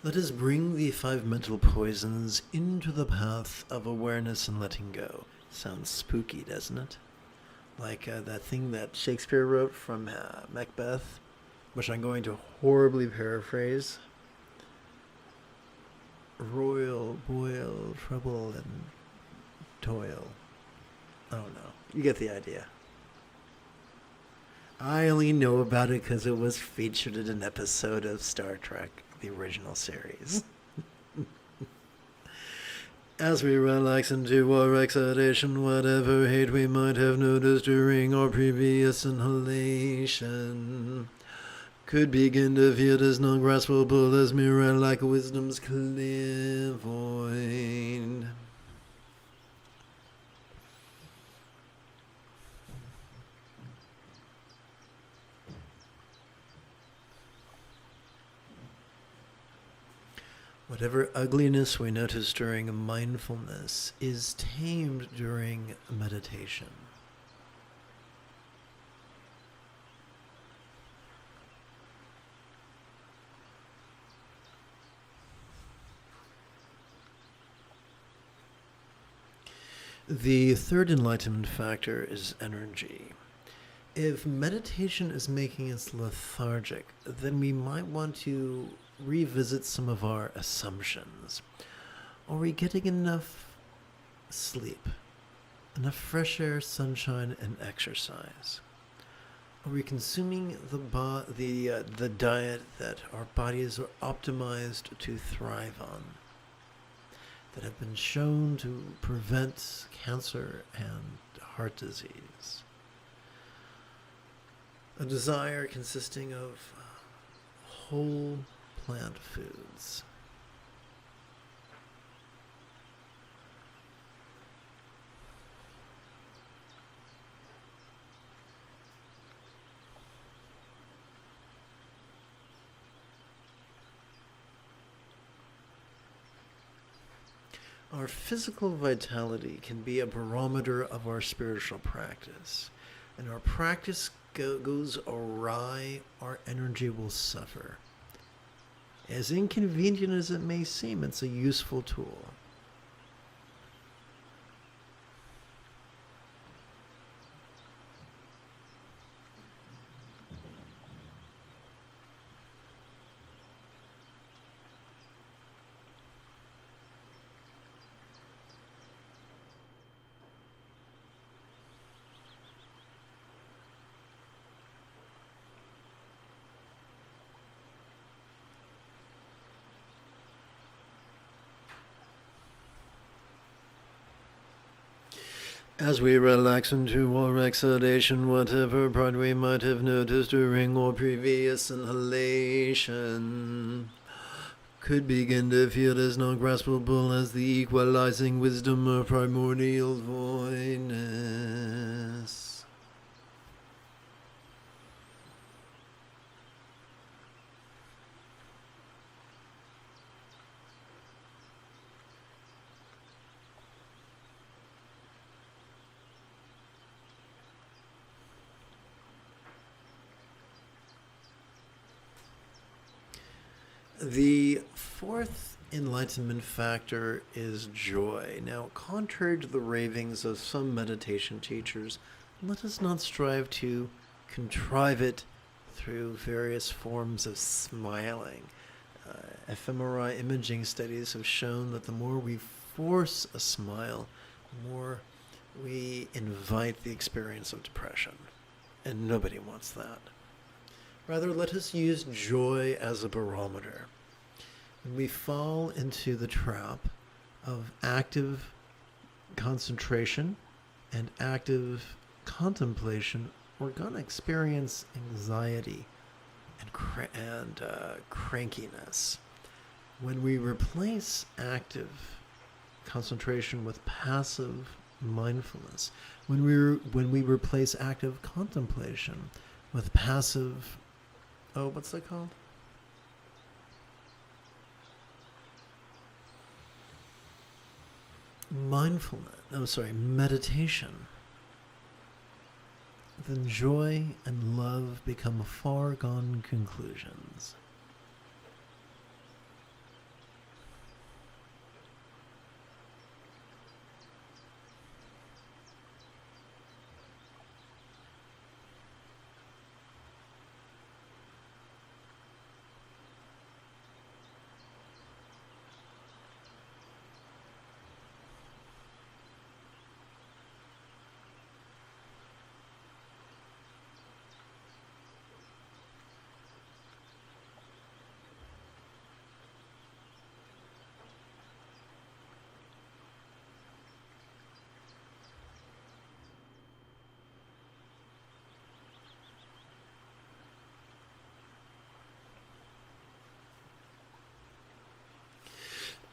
Let us bring the 5 mental poisons into the path of awareness and letting go. Sounds spooky, doesn't it? Like that thing that Shakespeare wrote from Macbeth, which I'm going to horribly paraphrase. Royal, boil, trouble, and toil. Oh no, you get the idea. I only know about it because it was featured in an episode of Star Trek, the original series. As we relax into our exhalation, whatever hate we might have noticed during our previous inhalation could begin to feel as non-graspable as mirror like wisdom's clairvoyant. Whatever ugliness we notice during mindfulness is tamed during meditation. The third enlightenment factor is energy. If meditation is making us lethargic, then we might want to revisit some of our assumptions. Are we getting enough sleep, enough fresh air, sunshine, and exercise? Are we consuming the diet that our bodies are optimized to thrive on, that have been shown to prevent cancer and heart disease. A desire consisting of whole plant foods. Our physical vitality can be a barometer of our spiritual practice. And our practice goes awry, our energy will suffer. As inconvenient as it may seem, it's a useful tool. As we relax into our exhalation, whatever part we might have noticed during our previous inhalation could begin to feel as non-graspable as the equalizing wisdom of primordial voidness. The fourth enlightenment factor is joy. Now, contrary to the ravings of some meditation teachers, let us not strive to contrive it through various forms of smiling. FMRI imaging studies have shown that the more we force a smile, the more we invite the experience of depression. And nobody wants that. Rather, let us use joy as a barometer. When we fall into the trap of active concentration and active contemplation, we're going to experience anxiety and crankiness. When we replace active concentration with passive mindfulness, when we replace active contemplation with passive, what's that called? Meditation. Then joy and love become far gone conclusions.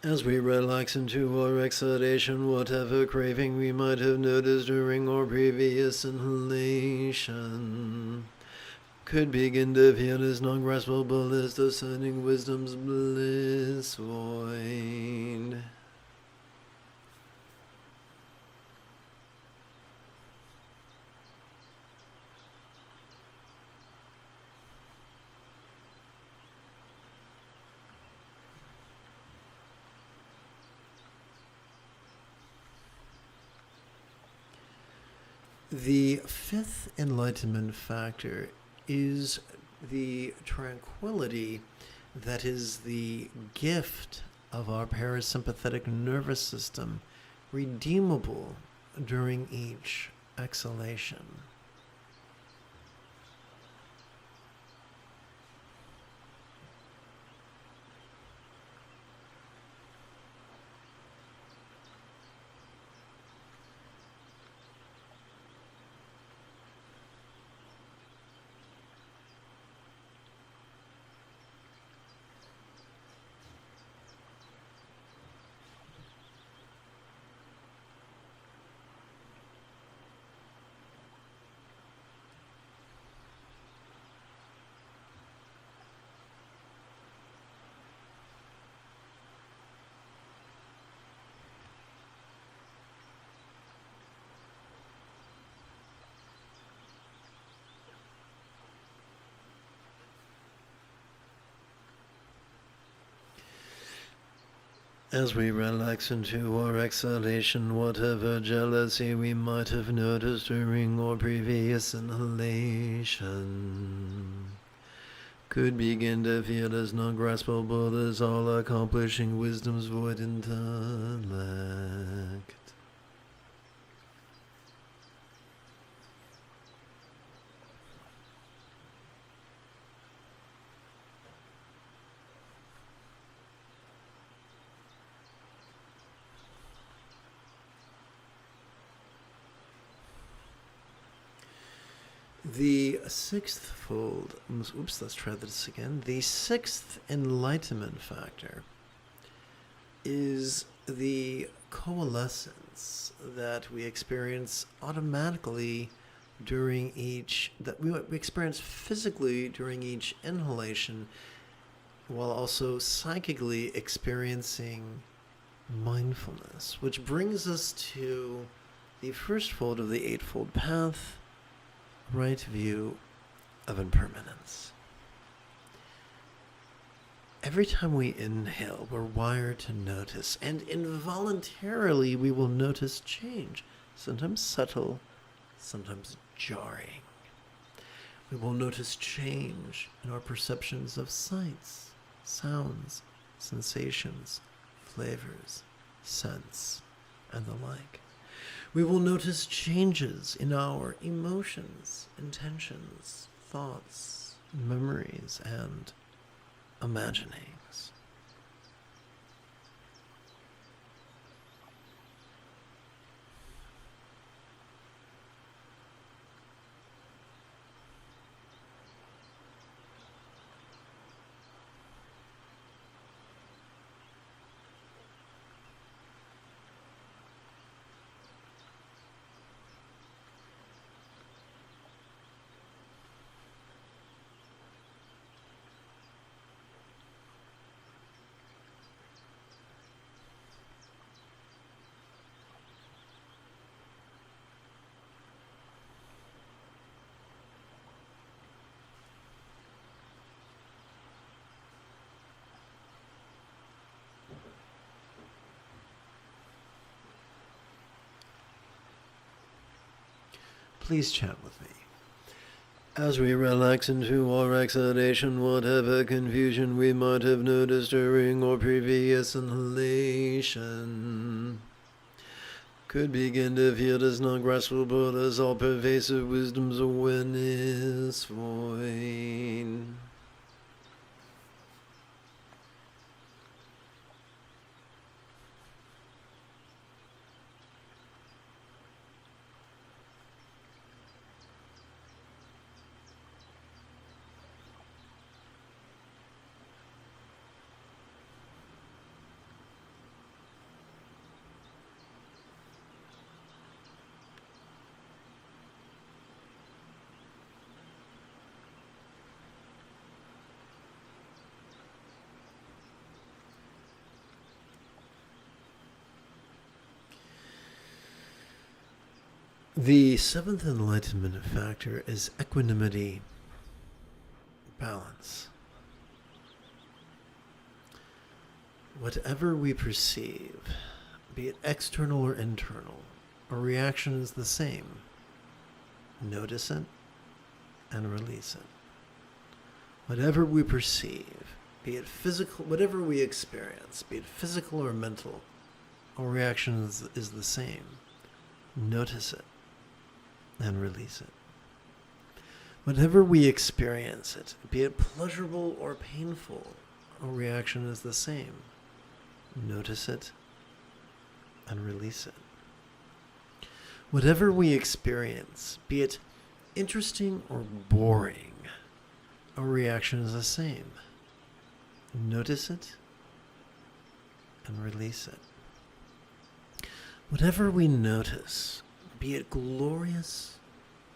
As we relax into our exhalation, whatever craving we might have noticed during our previous inhalation could begin to feel as non-graspable as discerning wisdom's bliss void. The fifth enlightenment factor is the tranquility that is the gift of our parasympathetic nervous system, redeemable during each exhalation. As we relax into our exhalation, whatever jealousy we might have noticed during our previous inhalation could begin to feel as non-graspable as all-accomplishing wisdom's void intellect. The sixth fold, let's try this again. The sixth enlightenment factor is the coalescence that we experience automatically during each, that we experience physically during each inhalation, while also psychically experiencing mindfulness, which brings us to the first fold of the Eightfold Path, right view of impermanence. Every time we inhale, we're wired to notice, and involuntarily we will notice change, sometimes subtle, sometimes jarring. We will notice change in our perceptions of sights, sounds, sensations, flavors, scents, and the like. We will notice changes in our emotions, intentions, thoughts, memories, and imaginings. Please chant with me. As we relax into our exhalation, whatever confusion we might have noticed during our previous inhalation could begin to feel as non-graspable as all-pervasive wisdom's awareness void. The seventh enlightenment factor is equanimity, balance. Whatever we perceive, be it external or internal, our reaction is the same. Notice it and release it. Whatever we perceive, be it physical, whatever we experience, be it physical or mental, our reaction is the same. Notice it and release it. Whatever we experience it, be it pleasurable or painful, our reaction is the same. Notice it and release it. Whatever we experience, be it interesting or boring, our reaction is the same. Notice it and release it. Whatever we notice, be it glorious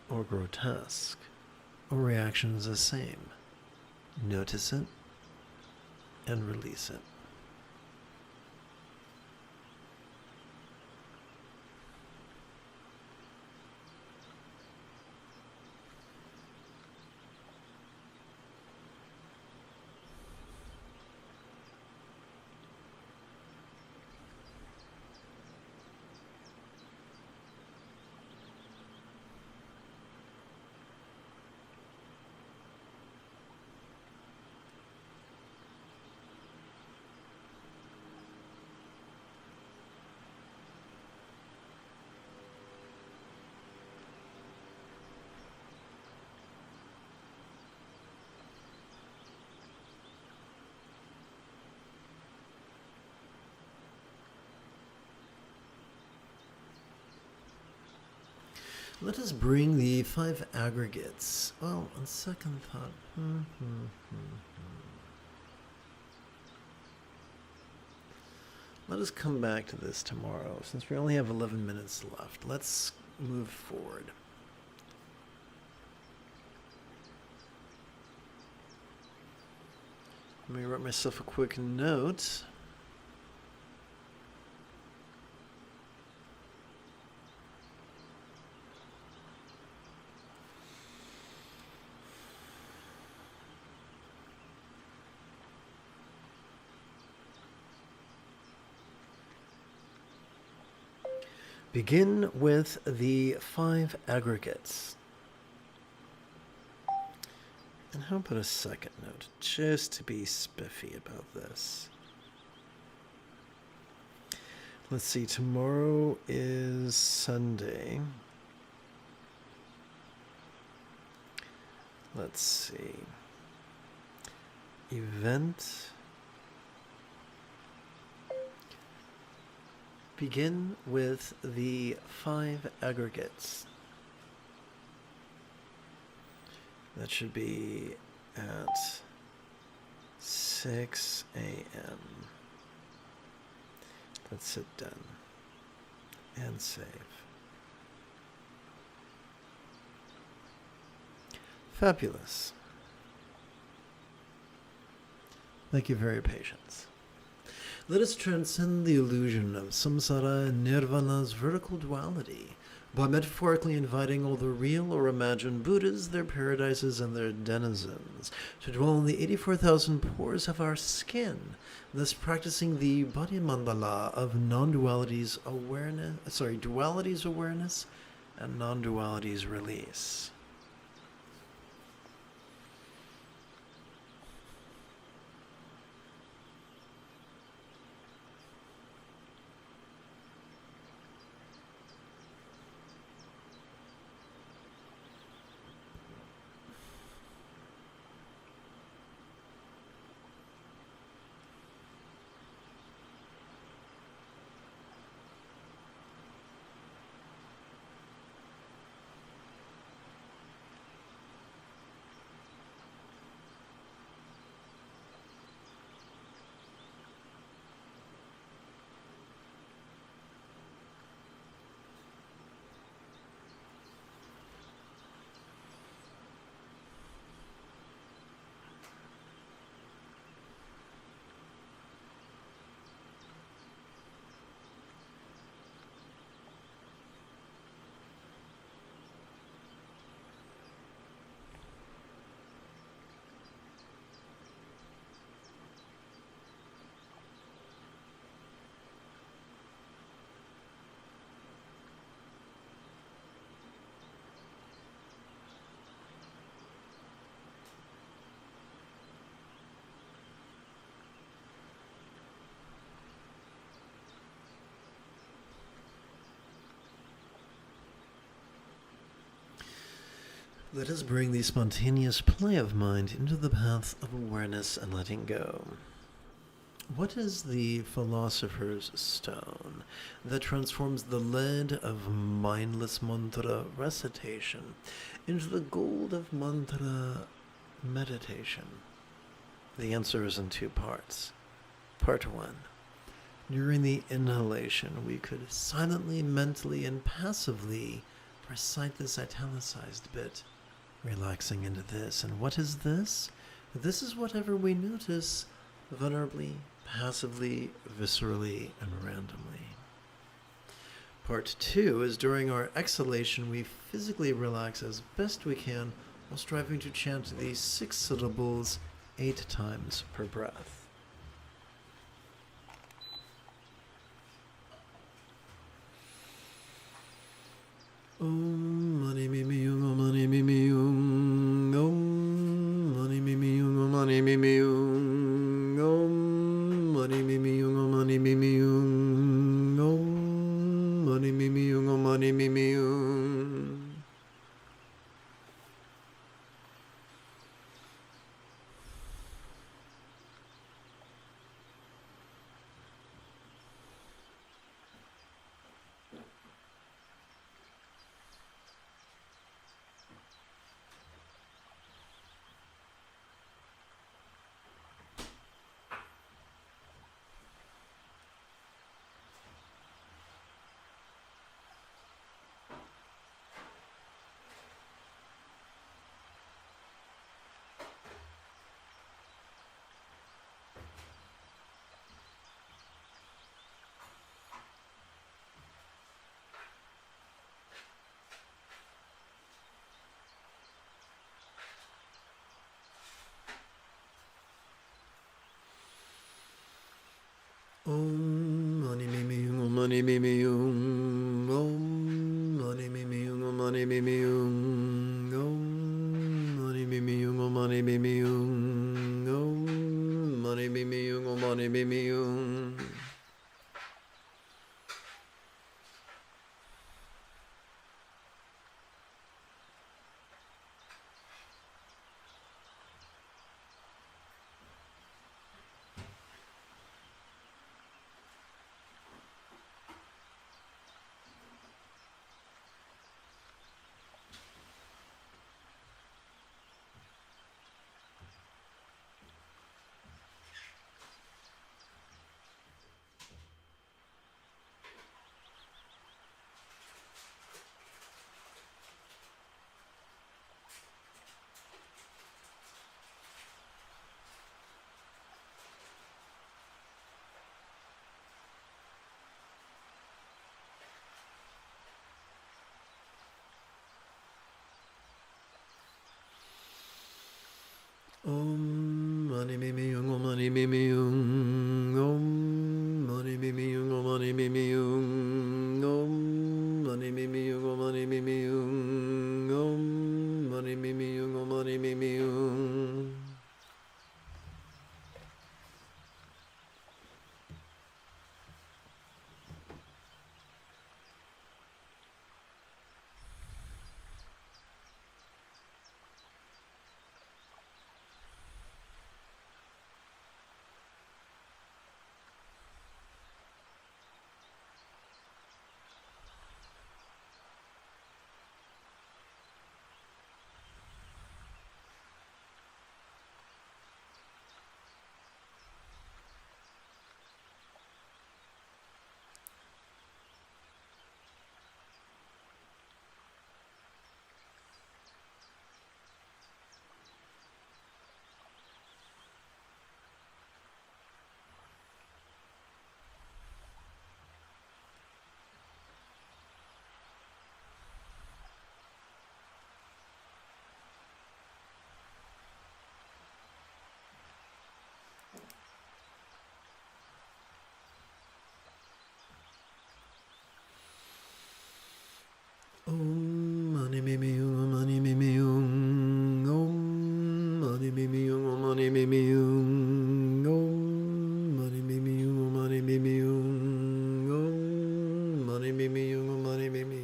or grotesque, our reaction is the same. Notice it and release it. Let us bring the 5 aggregates. Well, on second thought. Let us come back to this tomorrow. Since we only have 11 minutes left, let's move forward. Let me write myself a quick note. Begin with the 5 aggregates. And how about a second note, just to be spiffy about this? Let's see, tomorrow is Sunday. Let's see. Event. Begin with the 5 aggregates. That should be at 6 a.m. Let's hit done and save. Fabulous. Thank you for your patience. Let us transcend the illusion of samsara and nirvana's vertical duality by metaphorically inviting all the real or imagined Buddhas, their paradises, and their denizens to dwell in the 84,000 pores of our skin, thus practicing the body mandala of duality's awareness and non-duality's release. Let us bring the spontaneous play of mind into the path of awareness and letting go. What is the philosopher's stone that transforms the lead of mindless mantra recitation into the gold of mantra meditation? The answer is in 2 parts. Part 1. During the inhalation, we could silently, mentally, and passively recite this italicized bit, relaxing into this. And what is this? This is whatever we notice vulnerably, passively, viscerally, and randomly. Part 2 is during our exhalation, we physically relax as best we can while striving to chant these 6 syllables 8 times per breath. Om mani mimi yung om mani mimi yung om mani mimi yung om mani mimi yung om mani mimi yung om mani mimi yung om mani mimi yung om mani mimi yung. mani mimi Om mani mimi mani mimi Om mani mimi mani mimi Om mani mimi mani mimi Om mani mimi mani mimi Om mani mimi mani mimi Om mani mimi mani mimi Om mani mimi mani mimi Om mani mimi mani mimi Om mani mimi mani mimi Om mani mimi mani mimi Om mani mimi mani mimi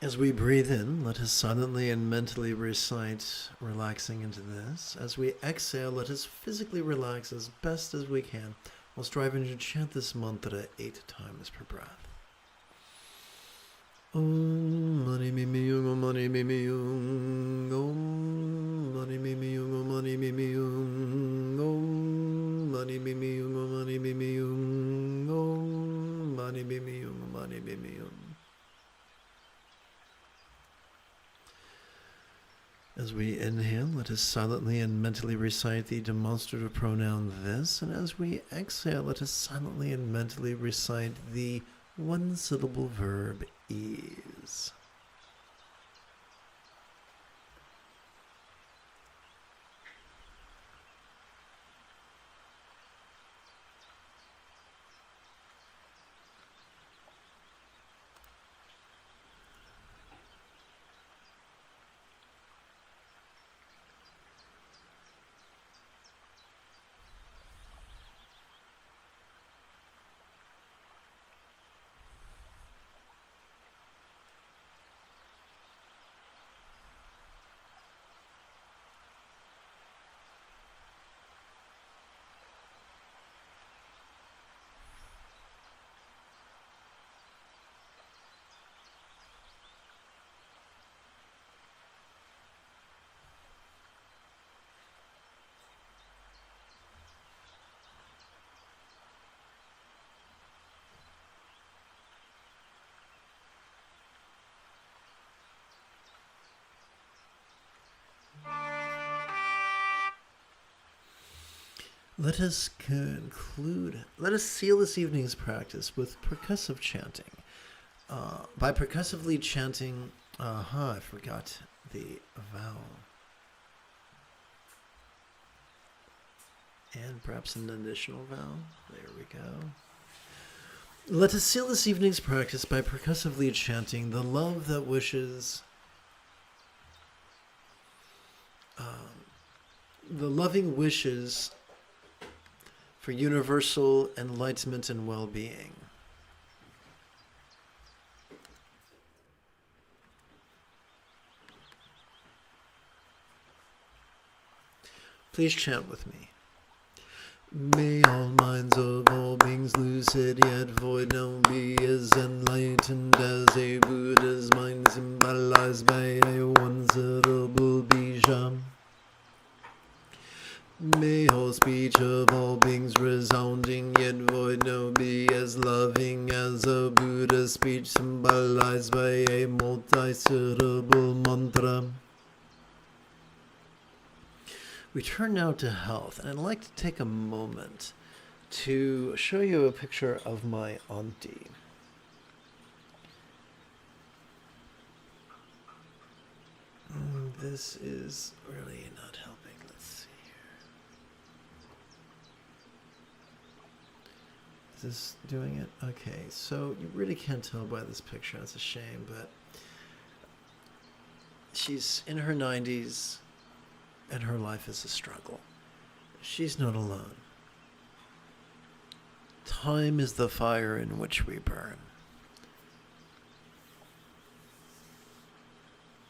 As we breathe in, let us silently and mentally recite, relaxing into this. As we exhale, let us physically relax as best as we can, while striving to chant this mantra 8 times per breath. Om mani mimi mani mimi Om mani mimi mani mimi Om mani mimi mani mimi Om mani mimi mani mimi As we inhale, let us silently and mentally recite the demonstrative pronoun this, and as we exhale, let us silently and mentally recite the one-syllable verb ease. Let us let us seal this evening's practice with percussive chanting. By percussively chanting, I forgot the vowel. And perhaps an additional vowel. There we go. Let us seal this evening's practice by percussively chanting the love that wishes, the loving wishes for universal enlightenment and well-being. Please chant with me. May all minds of all beings lucid yet void now be as enlightened as a Buddha's mind symbolized by a one-syllable bija. May all speech of all beings resounding yet void now be as loving as a Buddha's speech symbolized by a multi-syllable mantra. We turn now to health, and I'd like to take a moment to show you a picture of my auntie. This is really not helping. Let's see here. Is this doing it? Okay, so you really can't tell by this picture. That's a shame, but she's in her 90s. And her life is a struggle. She's not alone. Time is the fire in which we burn.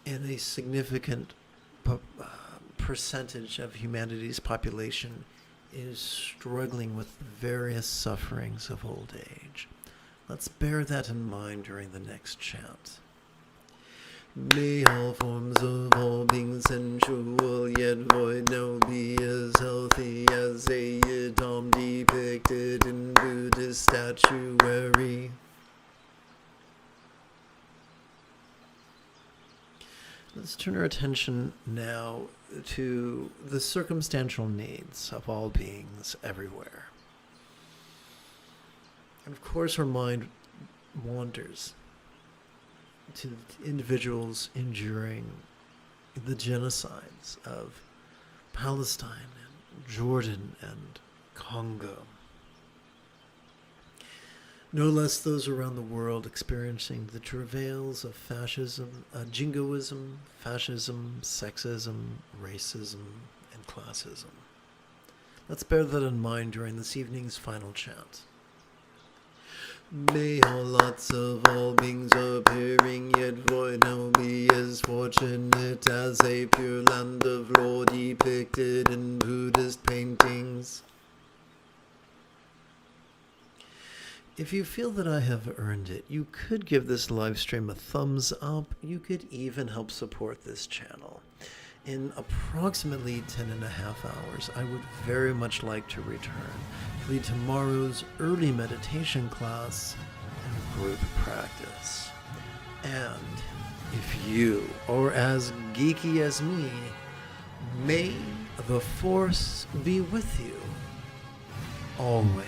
And a significant percentage of humanity's population is struggling with various sufferings of old age. Let's bear that in mind during the next chant. May all forms of all beings sensual yet void now be as healthy as a yidam depicted in Buddhist statuary. Let's turn our attention now to the circumstantial needs of all beings everywhere. And of course our mind wanders to individuals enduring the genocides of Palestine and Jordan and Congo. No less those around the world experiencing the travails of fascism, jingoism, fascism, sexism, racism, and classism. Let's bear that in mind during this evening's final chant. May all lots of all beings appearing yet void now be as fortunate as a pure land of law depicted in Buddhist paintings. If you feel that I have earned it, you could give this live stream a thumbs up. You could even help support this channel. In approximately 10.5 hours, I would very much like to return to lead tomorrow's early meditation class and group practice. And if you are as geeky as me, may the Force be with you always.